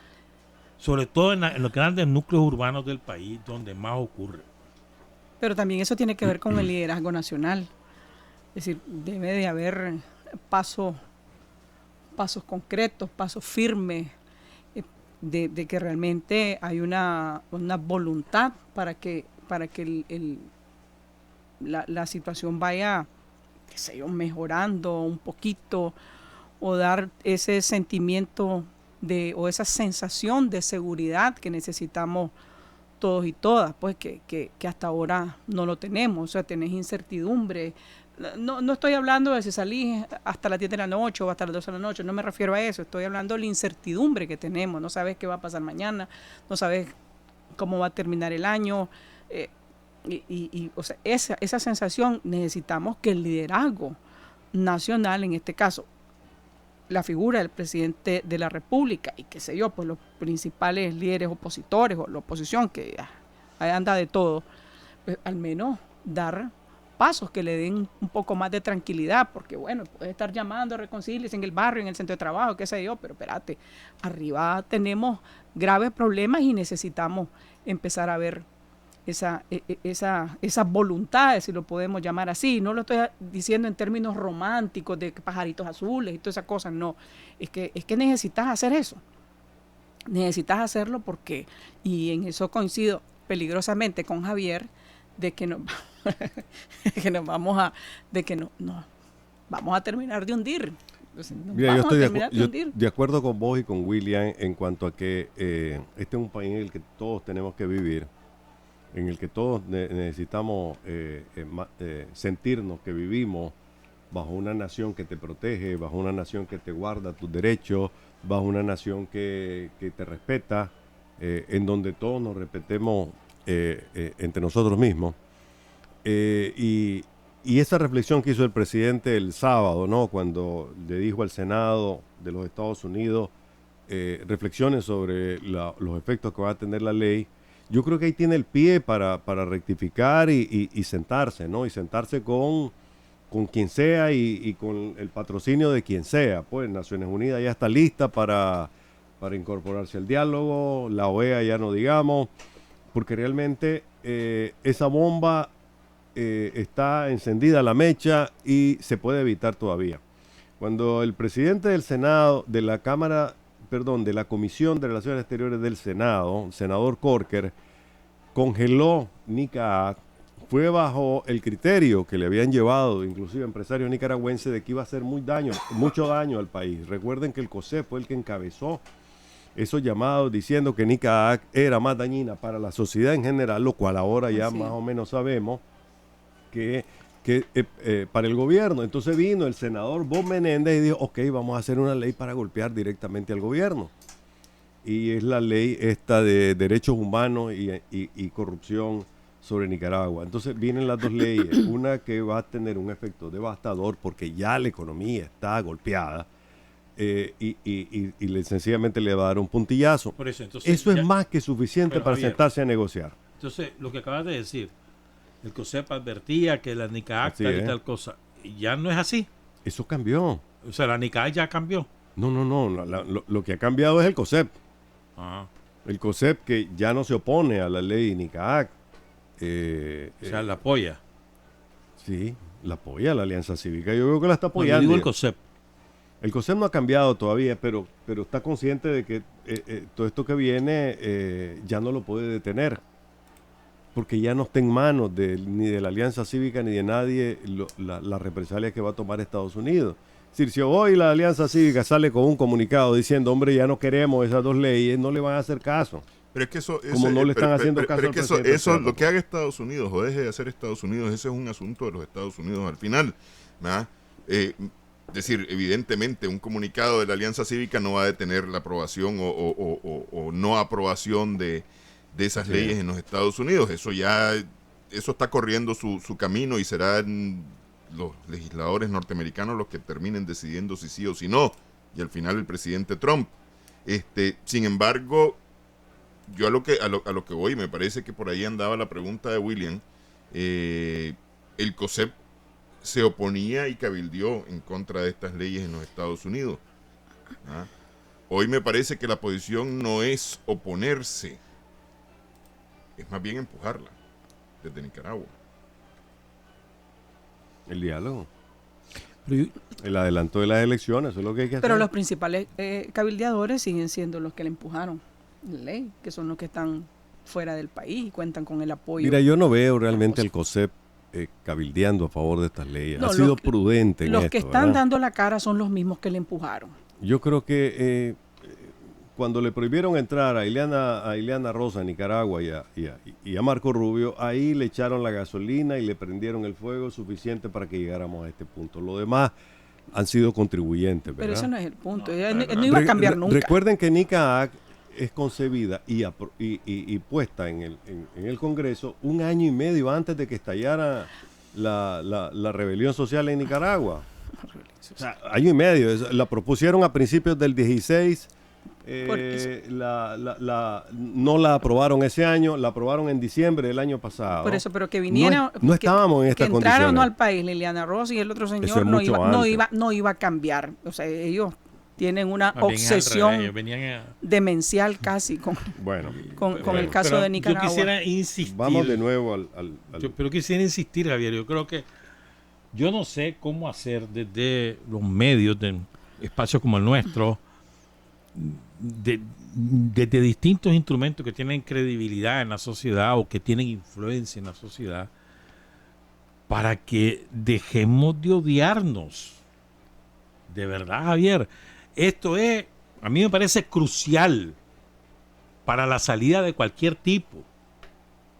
Sobre todo en los grandes núcleos urbanos del país, donde más ocurre. Pero también eso tiene que ver con el liderazgo nacional. Es decir, debe de haber pasos concretos, pasos firmes, de que realmente hay una voluntad para que la situación vaya, qué sé yo, mejorando un poquito, o dar ese sentimiento o esa sensación de seguridad que necesitamos todos y todas, pues que hasta ahora no lo tenemos. O sea, tenés incertidumbre. No estoy hablando de si salís hasta las 10 de la noche o hasta las 12 de la noche, no me refiero a eso. Estoy hablando de la incertidumbre que tenemos. No sabes qué va a pasar mañana, no sabes cómo va a terminar el año. O sea, esa sensación, necesitamos que el liderazgo nacional, en este caso, la figura del presidente de la República y qué sé yo, pues los principales líderes opositores o la oposición, que anda de todo, pues al menos dar pasos que le den un poco más de tranquilidad, porque bueno, puede estar llamando a reconciliarse en el barrio, en el centro de trabajo, qué sé yo, pero espérate, arriba tenemos graves problemas y necesitamos empezar a ver esas voluntades, si lo podemos llamar así. No lo estoy diciendo en términos románticos de pajaritos azules y todas esas cosas, no. Es que necesitas hacer eso. Necesitas hacerlo porque, y en eso coincido peligrosamente con Javier, de que nos vamos a terminar de hundir. Mira, yo estoy de acuerdo con vos y con William en cuanto a que este es un país en el que todos tenemos que vivir, en el que todos necesitamos sentirnos que vivimos bajo una nación que te protege, bajo una nación que te guarda tus derechos, bajo una nación que te respeta, en donde todos nos respetemos entre nosotros mismos. Y esa reflexión que hizo el presidente el sábado, ¿no?, cuando le dijo al Senado de los Estados Unidos reflexiones sobre los efectos que va a tener la ley, yo creo que ahí tiene el pie para rectificar y sentarse, ¿no? Y sentarse con con quien sea y con el patrocinio de quien sea. Pues Naciones Unidas ya está lista para incorporarse al diálogo, la OEA ya no digamos, porque realmente esa bomba está encendida la mecha y se puede evitar todavía. Cuando el presidente del Senado, de la Comisión de Relaciones Exteriores del Senado, el senador Corker, congeló NICAAC, fue bajo el criterio que le habían llevado inclusive empresarios nicaragüenses de que iba a hacer mucho daño al país. Recuerden que el COSEP fue el que encabezó esos llamados diciendo que NICAAC era más dañina para la sociedad en general, lo cual ahora ya más o menos sabemos que para el gobierno. Entonces vino el senador Bob Menéndez y dijo, ok, vamos a hacer una ley para golpear directamente al gobierno. Y es la ley esta de derechos humanos y corrupción sobre Nicaragua. Entonces vienen las dos leyes, una que va a tener un efecto devastador porque ya la economía está golpeada y sencillamente le va a dar un puntillazo. Por eso, entonces, eso es más que suficiente para Javier, sentarse a negociar. Entonces, lo que acabas de decir, el COSEP advertía que la NICAAC tal y tal cosa, ya no es así. Eso cambió. O sea, la NICAAC ya cambió. No. Lo que ha cambiado es el COSEP. Ajá. El COSEP que ya no se opone a la ley NICAAC. O sea, la apoya. Sí, la apoya la Alianza Cívica. Yo creo que la está No, yo apoyando. digo el COSEP. El COSEP no ha cambiado todavía, pero está consciente de que todo esto que viene ya no lo puede detener. Porque ya no está en manos ni de la Alianza Cívica ni de nadie la represalia que va a tomar Estados Unidos. Es decir, si hoy la Alianza Cívica sale con un comunicado diciendo, hombre, ya no queremos esas dos leyes, no le van a hacer caso. Pero es que eso, Como no le están haciendo caso pero al es que presidente eso Trump. lo que haga Estados Unidos o deje de hacer Estados Unidos, ese es un asunto de los Estados Unidos al final, ¿verdad? Es decir, evidentemente un comunicado de la Alianza Cívica no va a detener la aprobación o no aprobación de esas leyes en los Estados Unidos. Eso está corriendo su camino y serán los legisladores norteamericanos los que terminen decidiendo si sí o si no, y al final el presidente Trump. Sin embargo, yo a lo que voy, me parece que por ahí andaba la pregunta de William, el COSEP se oponía y cabildió en contra de estas leyes en los Estados Unidos. ¿Ah? Hoy me parece que la posición no es oponerse, es más bien empujarla desde Nicaragua. El diálogo. Pero El adelanto de las elecciones, eso es lo que hay que hacer. Pero los principales cabildeadores siguen siendo los que le empujaron la ley, que son los que están fuera del país y cuentan con el apoyo. Mira, yo no veo realmente al COSEP cabildeando a favor de estas leyes. No, ha sido los prudente en Los esto, que están ¿verdad? dando la cara son los mismos que le empujaron. Yo creo que cuando le prohibieron entrar a Ileana Rosa a Nicaragua y a Marco Rubio, ahí le echaron la gasolina y le prendieron el fuego suficiente para que llegáramos a este punto. Lo demás han sido contribuyentes, ¿verdad? Pero ese no es el punto. Él no iba a cambiar nunca. Recuerden que NICAAC es concebida y puesta en el Congreso un año y medio antes de que estallara la rebelión social en Nicaragua. O sea, año y medio. La propusieron a principios del 16. No la aprobaron ese año, la aprobaron en diciembre del año pasado. Por eso, pero que viniera, No estábamos en estas que entrara o no condiciones. al país Liliana Rosa y el otro Eso señor es no mucho antes. iba a cambiar. O sea, ellos tienen una más bien al obsesión revés, venían demencial casi con Bueno, el caso pero de Nicaragua. Yo quisiera insistir. vamos de nuevo al Pero quisiera insistir, Javier. Yo creo que yo no sé cómo hacer desde los medios de espacios como el nuestro, desde distintos instrumentos que tienen credibilidad en la sociedad o que tienen influencia en la sociedad, para que dejemos de odiarnos. De verdad, Javier. Esto a mí me parece crucial para la salida de cualquier tipo.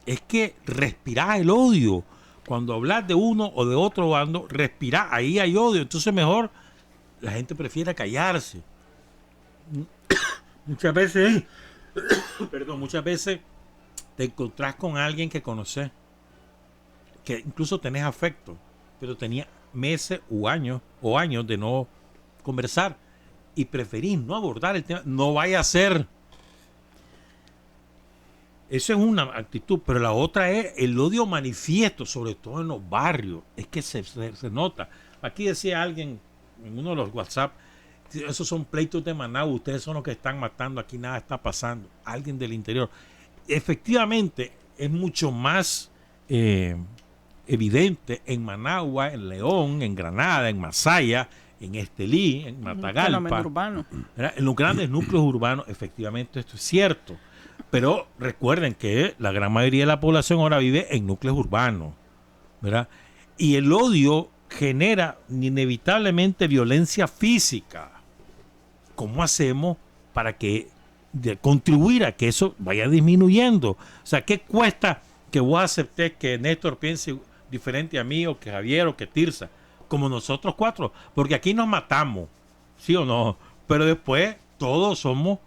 Es que respirás el odio. Cuando hablas de uno o de otro bando, respirás, ahí hay odio. Entonces mejor la gente prefiere callarse. Muchas veces te encontrás con alguien que conoces, que incluso tenés afecto, pero tenía meses o años de no conversar y preferís no abordar el tema. No vaya a ser Eso es una actitud, pero la otra es el odio manifiesto, sobre todo en los barrios. Es que se nota. Aquí decía alguien en uno de los WhatsApp, esos son pleitos de Managua, ustedes son los que están matando, aquí nada está pasando. Alguien del interior. Efectivamente, es mucho más evidente en Managua, en León, en Granada, en Masaya, en Estelí, en Matagalpa. Urbano. En los grandes núcleos urbanos, efectivamente esto es cierto. Pero recuerden que la gran mayoría de la población ahora vive en núcleos urbanos, ¿verdad? Y el odio genera inevitablemente violencia física. ¿Cómo hacemos para contribuir a que eso vaya disminuyendo? O sea, ¿qué cuesta que vos aceptés que Néstor piense diferente a mí, o que Javier, o que Tirsa, como nosotros cuatro? Porque aquí nos matamos, ¿sí o no? Pero después todos somos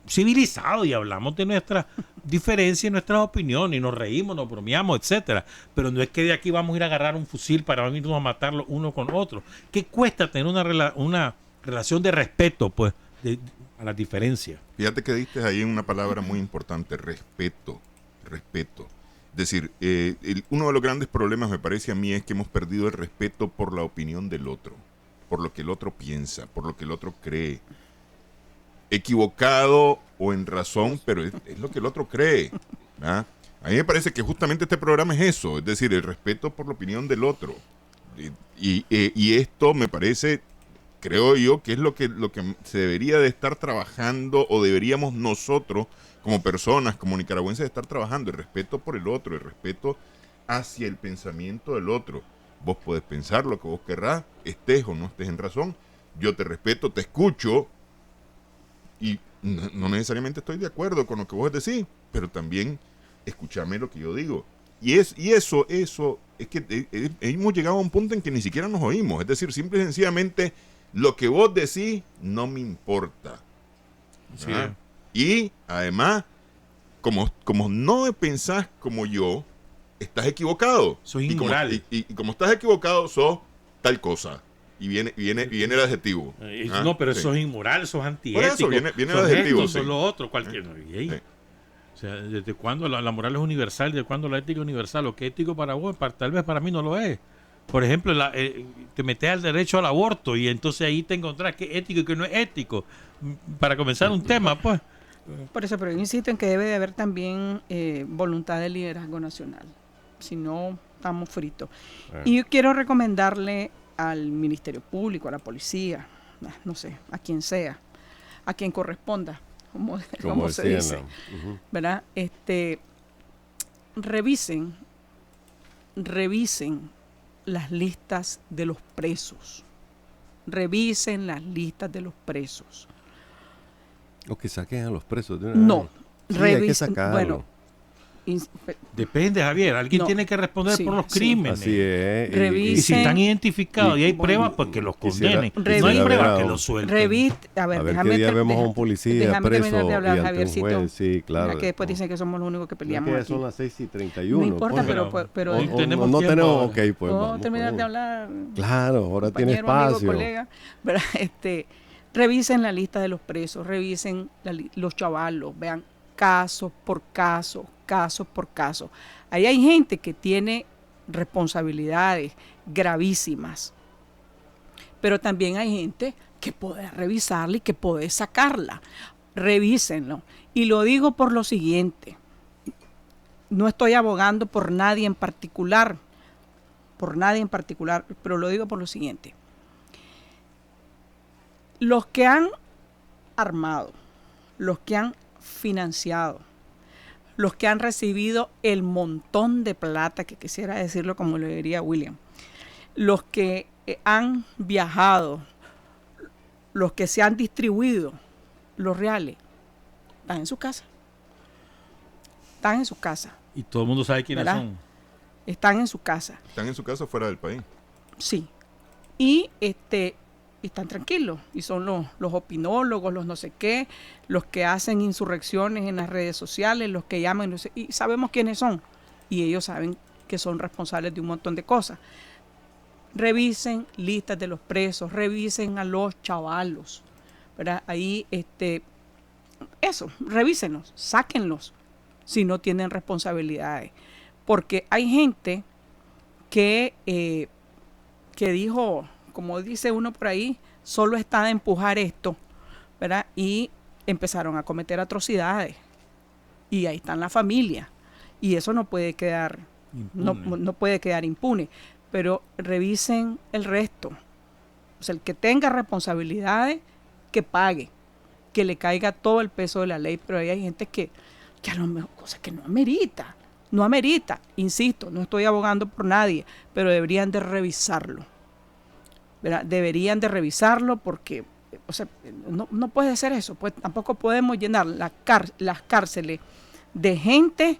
civilizados y hablamos de nuestras diferencias y nuestras opiniones y nos reímos, nos bromeamos, etcétera. Pero no es que de aquí vamos a ir a agarrar un fusil para irnos a matarlo uno con otro. ¿Qué cuesta tener una relación de respeto, pues, a las diferencias? Fíjate que diste ahí una palabra muy importante, respeto. Respeto. Es decir, uno de los grandes problemas, me parece a mí, es que hemos perdido el respeto por la opinión del otro, por lo que el otro piensa, por lo que el otro cree. Equivocado o en razón, pero es lo que el otro cree. ¿Ah? A mí me parece que justamente este programa es eso, es decir, el respeto por la opinión del otro. Y esto me parece, creo yo, que es lo que se debería de estar trabajando, o deberíamos nosotros, como personas, como nicaragüenses, estar trabajando. El respeto por el otro, el respeto hacia el pensamiento del otro. Vos podés pensar lo que vos querrás, estés o no estés en razón. Yo te respeto, te escucho, y no necesariamente estoy de acuerdo con lo que vos decís, pero también escuchame lo que yo digo. Y eso es que hemos llegado a un punto en que ni siquiera nos oímos. Es decir, simple y sencillamente, lo que vos decís no me importa. Sí. Y además, como no pensás como yo, estás equivocado. Soy inmoral. Y como estás equivocado, sos tal cosa. Y viene el adjetivo. No, pero sí. eso es inmoral, eso es antiético. Por eso viene el sos adjetivo. esto, Sí. sos lo otro, cualquier. Sí. O sea, ¿desde cuándo la moral es universal? ¿Desde cuándo la ética es universal? Lo que es ético para vos, tal vez para mí no lo es. Por ejemplo, te metes al derecho al aborto y entonces ahí te encontrás que es ético y que no es ético. Para comenzar un tema, pues. Por eso, pero yo insisto en que debe de haber también voluntad de liderazgo nacional. Si no, estamos fritos. Y yo quiero recomendarle al Ministerio Público, a la policía, no sé, a quien sea, a quien corresponda, como se dice, ¿verdad? Revisen las listas de los presos. Revisen las listas de los presos. O que saquen a los presos de una No, vez. Sí, hay que sacarlo. bueno, Depende, Javier. Alguien tiene que responder sí, por los sí. crímenes. Así es. Y si están identificados y hay pruebas, pues que los condenen. No hay pruebas, que los suelten. A ver, qué día vemos a un policía déjame preso terminar de hablar, y ante un Javiercito. juez. Sí, claro. Ya que después dicen que somos los únicos que peleamos Es que aquí. son las 6:31. No importa, pero hoy tenemos no tiempo. tenemos, ok, pues ¿puedo vamos. terminar de hablar? Claro, ahora tiene Compañero, amigo, espacio. colega, ¿verdad? Revisen la lista de los presos, revisen los chavalos, vean caso por caso. Ahí hay gente que tiene responsabilidades gravísimas, pero también hay gente que puede revisarla y que puede sacarla. Revísenlo. Y lo digo por lo siguiente. No estoy abogando por nadie en particular, pero lo digo por lo siguiente. Los que han armado, los que han financiado, los que han recibido el montón de plata, que quisiera decirlo como lo diría William, los que han viajado, los que se han distribuido los reales, están en su casa. Están en su casa. Y todo el mundo sabe quiénes ¿verdad? son. Están en su casa. Están en su casa fuera del país. Sí. Y están tranquilos. Y son los opinólogos, los no sé qué, los que hacen insurrecciones en las redes sociales, los que llaman, no sé, y sabemos quiénes son. Y ellos saben que son responsables de un montón de cosas. Revisen listas de los presos, revisen a los chavalos, ¿verdad? Ahí, revísenlos, sáquenlos, si no tienen responsabilidades. Porque hay gente que dijo, como dice uno por ahí, solo está de empujar esto, ¿verdad? Y empezaron a cometer atrocidades. Y ahí están la familia. Y eso no puede quedar no puede quedar impune. Pero revisen el resto. O sea, el que tenga responsabilidades, que pague, que le caiga todo el peso de la ley. Pero ahí hay gente que a lo mejor, cosas que no amerita, insisto, no estoy abogando por nadie, pero deberían de revisarlo, ¿verdad? Deberían de revisarlo porque, o sea, no puede ser eso, pues tampoco podemos llenar las cárceles de gente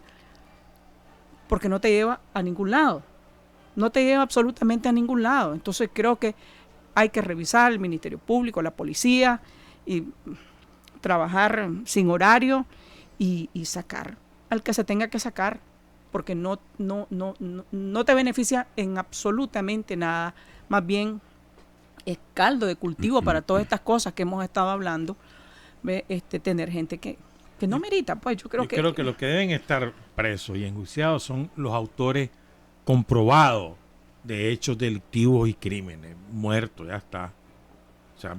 porque no te lleva a ningún lado, no te lleva absolutamente a ningún lado. Entonces creo que hay que revisar el Ministerio Público, la policía, y trabajar sin horario y sacar al que se tenga que sacar, porque no te beneficia en absolutamente nada, más bien es caldo de cultivo para todas estas cosas que hemos estado hablando, tener gente que no merita. Pues yo creo que los que deben estar presos y enjuiciados son los autores comprobados de hechos delictivos y crímenes, muertos, ya está. O sea,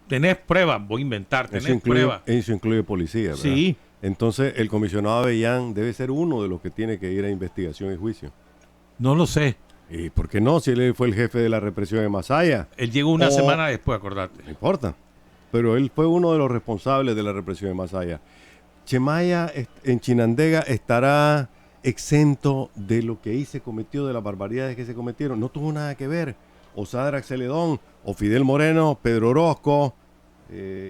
tenés pruebas, voy a inventar, tenés pruebas. Eso incluye policía, ¿verdad? Sí. Entonces, el comisionado Avellán debe ser uno de los que tiene que ir a investigación y juicio. No lo sé. ¿Y por qué no? Si él fue el jefe de la represión en Masaya. Él llegó una semana después, acordate. No importa. Pero él fue uno de los responsables de la represión en Masaya. Chemaya en Chinandega estará exento de lo que ahí se cometió, de las barbaridades que se cometieron. No tuvo nada que ver. O Sadrax Celedón, o Fidel Moreno, Pedro Orozco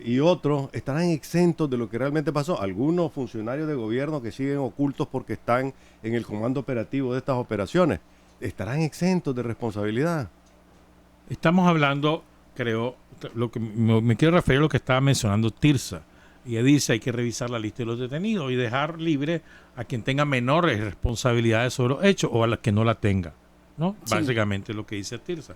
y otros estarán exentos de lo que realmente pasó. Algunos funcionarios de gobierno que siguen ocultos porque están en el comando operativo de estas operaciones estarán exentos de responsabilidad. Estamos hablando, creo, lo que me quiero referir a lo que estaba mencionando Tirsa. Ella dice hay que revisar la lista de los detenidos y dejar libre a quien tenga menores responsabilidades sobre los hechos o a las que no la tenga, ¿no? Sí. Básicamente lo que dice Tirsa.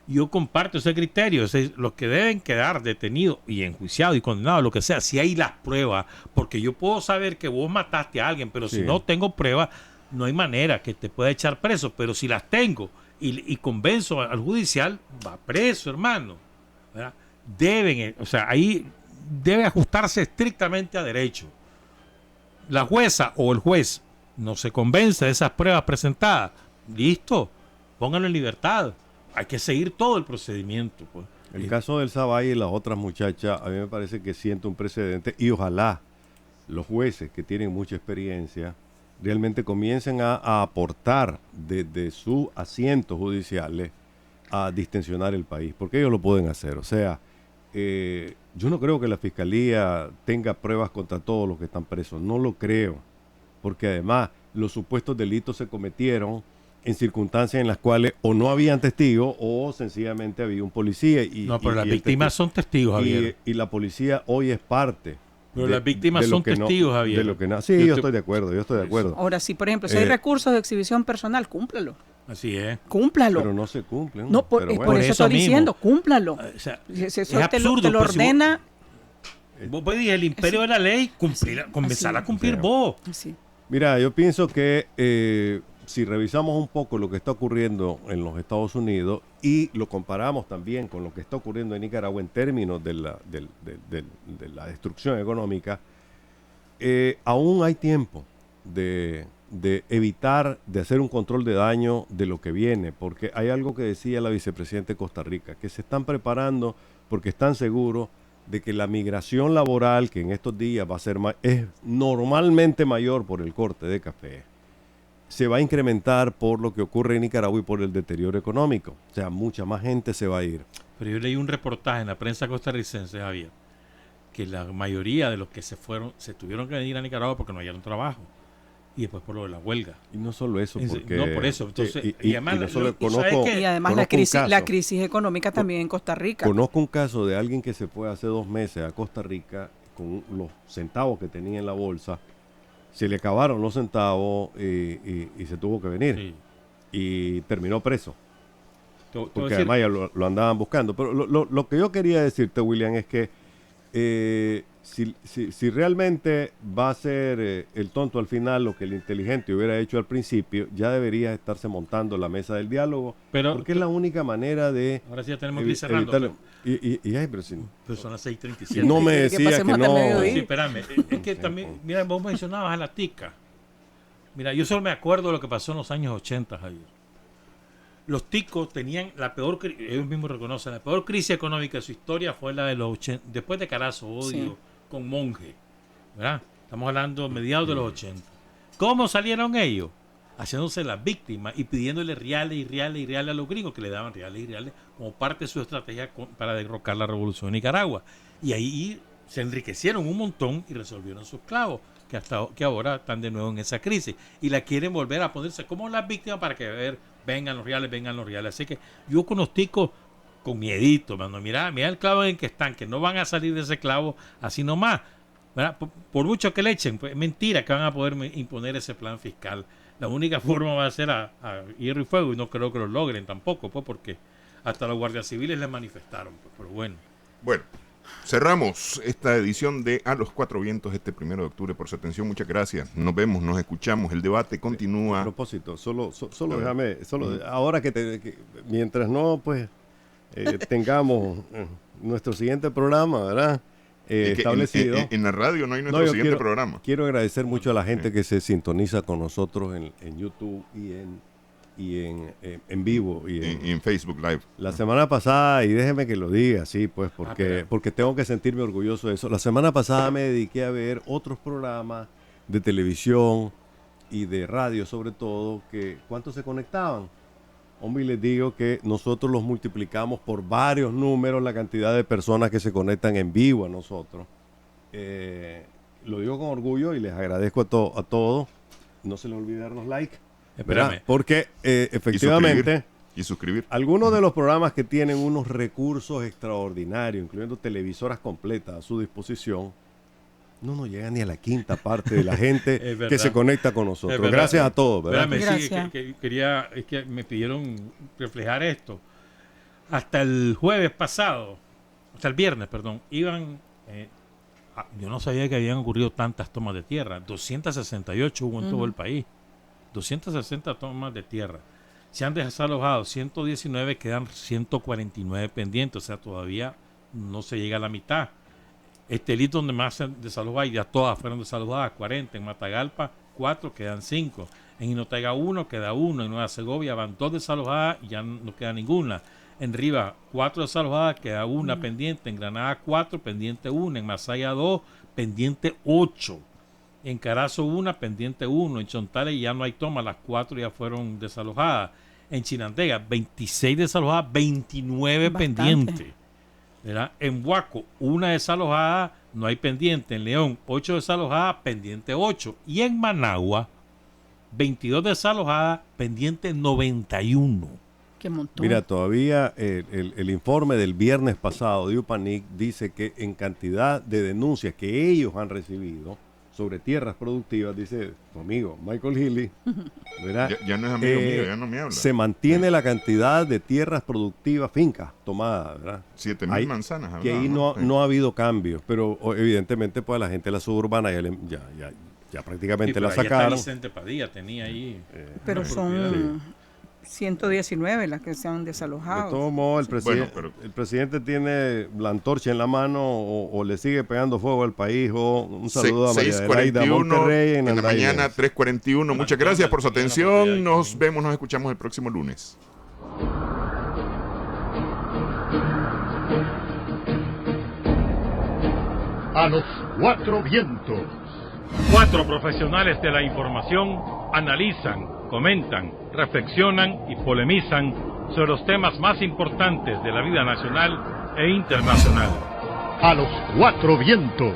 Yo comparto ese criterio, los que deben quedar detenidos y enjuiciados y condenados, lo que sea, si hay las pruebas, porque yo puedo saber que vos mataste a alguien, pero si no tengo pruebas, no hay manera que te pueda echar preso, pero si las tengo y convenzo al judicial, va preso, hermano, ¿verdad? Ahí debe ajustarse estrictamente a derecho. La jueza o el juez no se convence de esas pruebas presentadas, listo, pónganlo en libertad. Hay que seguir todo el procedimiento. Pues. El caso del Zabay y las otras muchachas, a mí me parece que siente un precedente y ojalá los jueces que tienen mucha experiencia realmente comiencen a aportar desde sus asientos judiciales a distensionar el país, porque ellos lo pueden hacer. O sea, yo no creo que la Fiscalía tenga pruebas contra todos los que están presos, no lo creo, porque además los supuestos delitos se cometieron en circunstancias en las cuales o no habían testigos o sencillamente había un policía. Pero las víctimas son testigos, Javier. Y la policía hoy es parte. Pero las víctimas son testigos, Javier. De lo que sí, yo estoy de acuerdo, Ahora sí, por ejemplo, si hay recursos de exhibición personal, cúmplalo. Así es. Cúmplalo. Pero no se cumplen. No, por eso estoy diciendo, cúmplalo. O sea, eso es absurdo, te lo ordena. Vos podés, el imperio de la ley, comenzar a cumplir vos. Así. Mira, yo pienso que si revisamos un poco lo que está ocurriendo en los Estados Unidos y lo comparamos también con lo que está ocurriendo en Nicaragua en términos de la destrucción económica, aún hay tiempo de evitar, de hacer un control de daño de lo que viene, porque hay algo que decía la vicepresidenta de Costa Rica, que se están preparando porque están seguros de que la migración laboral, que en estos días va a ser es normalmente mayor por el corte de café, se va a incrementar por lo que ocurre en Nicaragua y por el deterioro económico. O sea, mucha más gente se va a ir. Pero yo leí un reportaje en la prensa costarricense, Javier, que la mayoría de los que se fueron, se tuvieron que venir a Nicaragua porque no hallaron trabajo. Y después por lo de la huelga. Y no solo eso, porque... No, por eso. Entonces, y además la crisis económica también en Costa Rica. Conozco un caso de alguien que se fue hace 2 meses a Costa Rica con los centavos que tenía en la bolsa. Se le acabaron los centavos y se tuvo que venir. Sí. Y terminó preso. Porque además ya lo andaban buscando. Pero lo que yo quería decirte, William, es que si realmente va a ser el tonto al final lo que el inteligente hubiera hecho al principio, ya debería estarse montando la mesa del diálogo, Pero- porque es la única manera de Ahora sí ya tenemos que ir cerrando. evitarlo. Ay, pero si Pero son las 6:37. no me Que decía que pasemos hasta no. mediodía. Sí, espérame. Es que también, mira, vos mencionabas a la tica. Mira, yo solo me acuerdo de lo que pasó en los años 80, Javier. Los ticos tenían la peor, ellos mismos reconocen, la peor crisis económica de su historia fue la de los 80, después de Carazo, Odio, Sí. con Monge, ¿verdad? Estamos hablando mediados de los 80. ¿Cómo salieron ellos? Haciéndose las víctimas y pidiéndole reales y reales y reales a los gringos, que le daban reales y reales como parte de su estrategia para derrocar la revolución en Nicaragua. Y ahí se enriquecieron un montón y resolvieron sus clavos, que ahora están de nuevo en esa crisis y la quieren volver a ponerse como las víctimas para que vengan los reales. Así que yo con los ticos con miedito, mano, mira el clavo en que están, que no van a salir de ese clavo así nomás, ¿verdad? Por mucho que le echen, pues mentira que van a poder imponer ese plan fiscal. La única forma va a ser a hierro y fuego, y no creo que lo logren tampoco, pues porque hasta los guardias civiles les manifestaron, pues, pero bueno. Bueno, cerramos esta edición de A los Cuatro Vientos este 1 de octubre. Por su atención, muchas gracias. Nos vemos, nos escuchamos. El debate A continúa. propósito, solo déjame, ahora que mientras no, pues, tengamos nuestro siguiente programa, ¿verdad? Es que Establecido. en la radio no hay nuestro yo siguiente programa. Quiero agradecer mucho a la gente que se sintoniza con nosotros en YouTube y en vivo. Y En Facebook Live. la semana pasada, y déjeme que lo diga, sí, pues, pero- porque tengo que sentirme orgulloso de eso. La semana pasada me dediqué a ver otros programas de televisión y de radio, sobre todo, que ¿cuántos se conectaban? Hombre, y les digo que nosotros los multiplicamos por varios números la cantidad de personas que se conectan en vivo a nosotros. Lo digo con orgullo y les agradezco a todos. No se les olvide darnos like, ¿verdad? Espérame. Porque efectivamente Y suscribir. algunos de los programas que tienen unos recursos extraordinarios, incluyendo televisoras completas a su disposición, no llegan ni a la quinta parte de la gente Es verdad. que se conecta con nosotros. Es verdad. Gracias a todos, ¿verdad? Espérame, sí, Gracias. es que me pidieron reflejar esto. Hasta el jueves pasado, hasta el viernes, perdón, yo no sabía que habían ocurrido tantas tomas de tierra. 268 hubo en todo el país. 260 tomas de tierra. Se han desalojado 119, quedan 149 pendientes, o sea, todavía no se llega a la mitad. Estelí, donde más se desalojó, ya todas fueron desalojadas, 40. En Matagalpa, 4, quedan 5. En Jinotega 1, queda 1. En Nueva Segovia van 2 desalojadas y ya no queda ninguna. En Riva, 4 desalojadas, queda 1 pendiente. En Granada, 4, pendiente 1. En Masaya, 2, pendiente 8. En Carazo, 1, pendiente 1. En Chontales ya no hay toma, las 4 ya fueron desalojadas. En Chinandega, 26 desalojadas, 29 Bastante. pendientes. ¿Verdad? En Huaco, 1 desalojada, no hay pendiente. En León, 8 desalojadas, pendiente 8. Y en Managua, 22 desalojadas, pendiente 91. Qué montón. Mira, todavía el informe del viernes pasado de UPANIC dice que en cantidad de denuncias que ellos han recibido sobre tierras productivas, dice tu amigo Michael Healy, ¿verdad? Ya no es amigo mío, ya no me habla. Se mantiene la cantidad de tierras productivas, fincas tomadas, ¿verdad? 7,000 Ahí- manzanas. Que ahí hablaba, no ha habido cambios, pero evidentemente pues a la gente de la suburbana ya prácticamente Sí, la pero ahí está sacaron. Vicente Padilla, tenía ahí. Pero una son propiedad. 119 las que se han De desalojado. todos modos, Bueno, pero- el presidente tiene la antorcha en la mano o le sigue pegando fuego al país. Un saludo a María Adelaida 6:41 Monterrey en la Andaime. mañana, 3:41. Muchas gracias por su atención. Nos vemos, nos escuchamos el próximo lunes. A los Cuatro Vientos. 4 profesionales de la información analizan, comentan, reflexionan y polemizan sobre los temas más importantes de la vida nacional e internacional. A los Cuatro Vientos.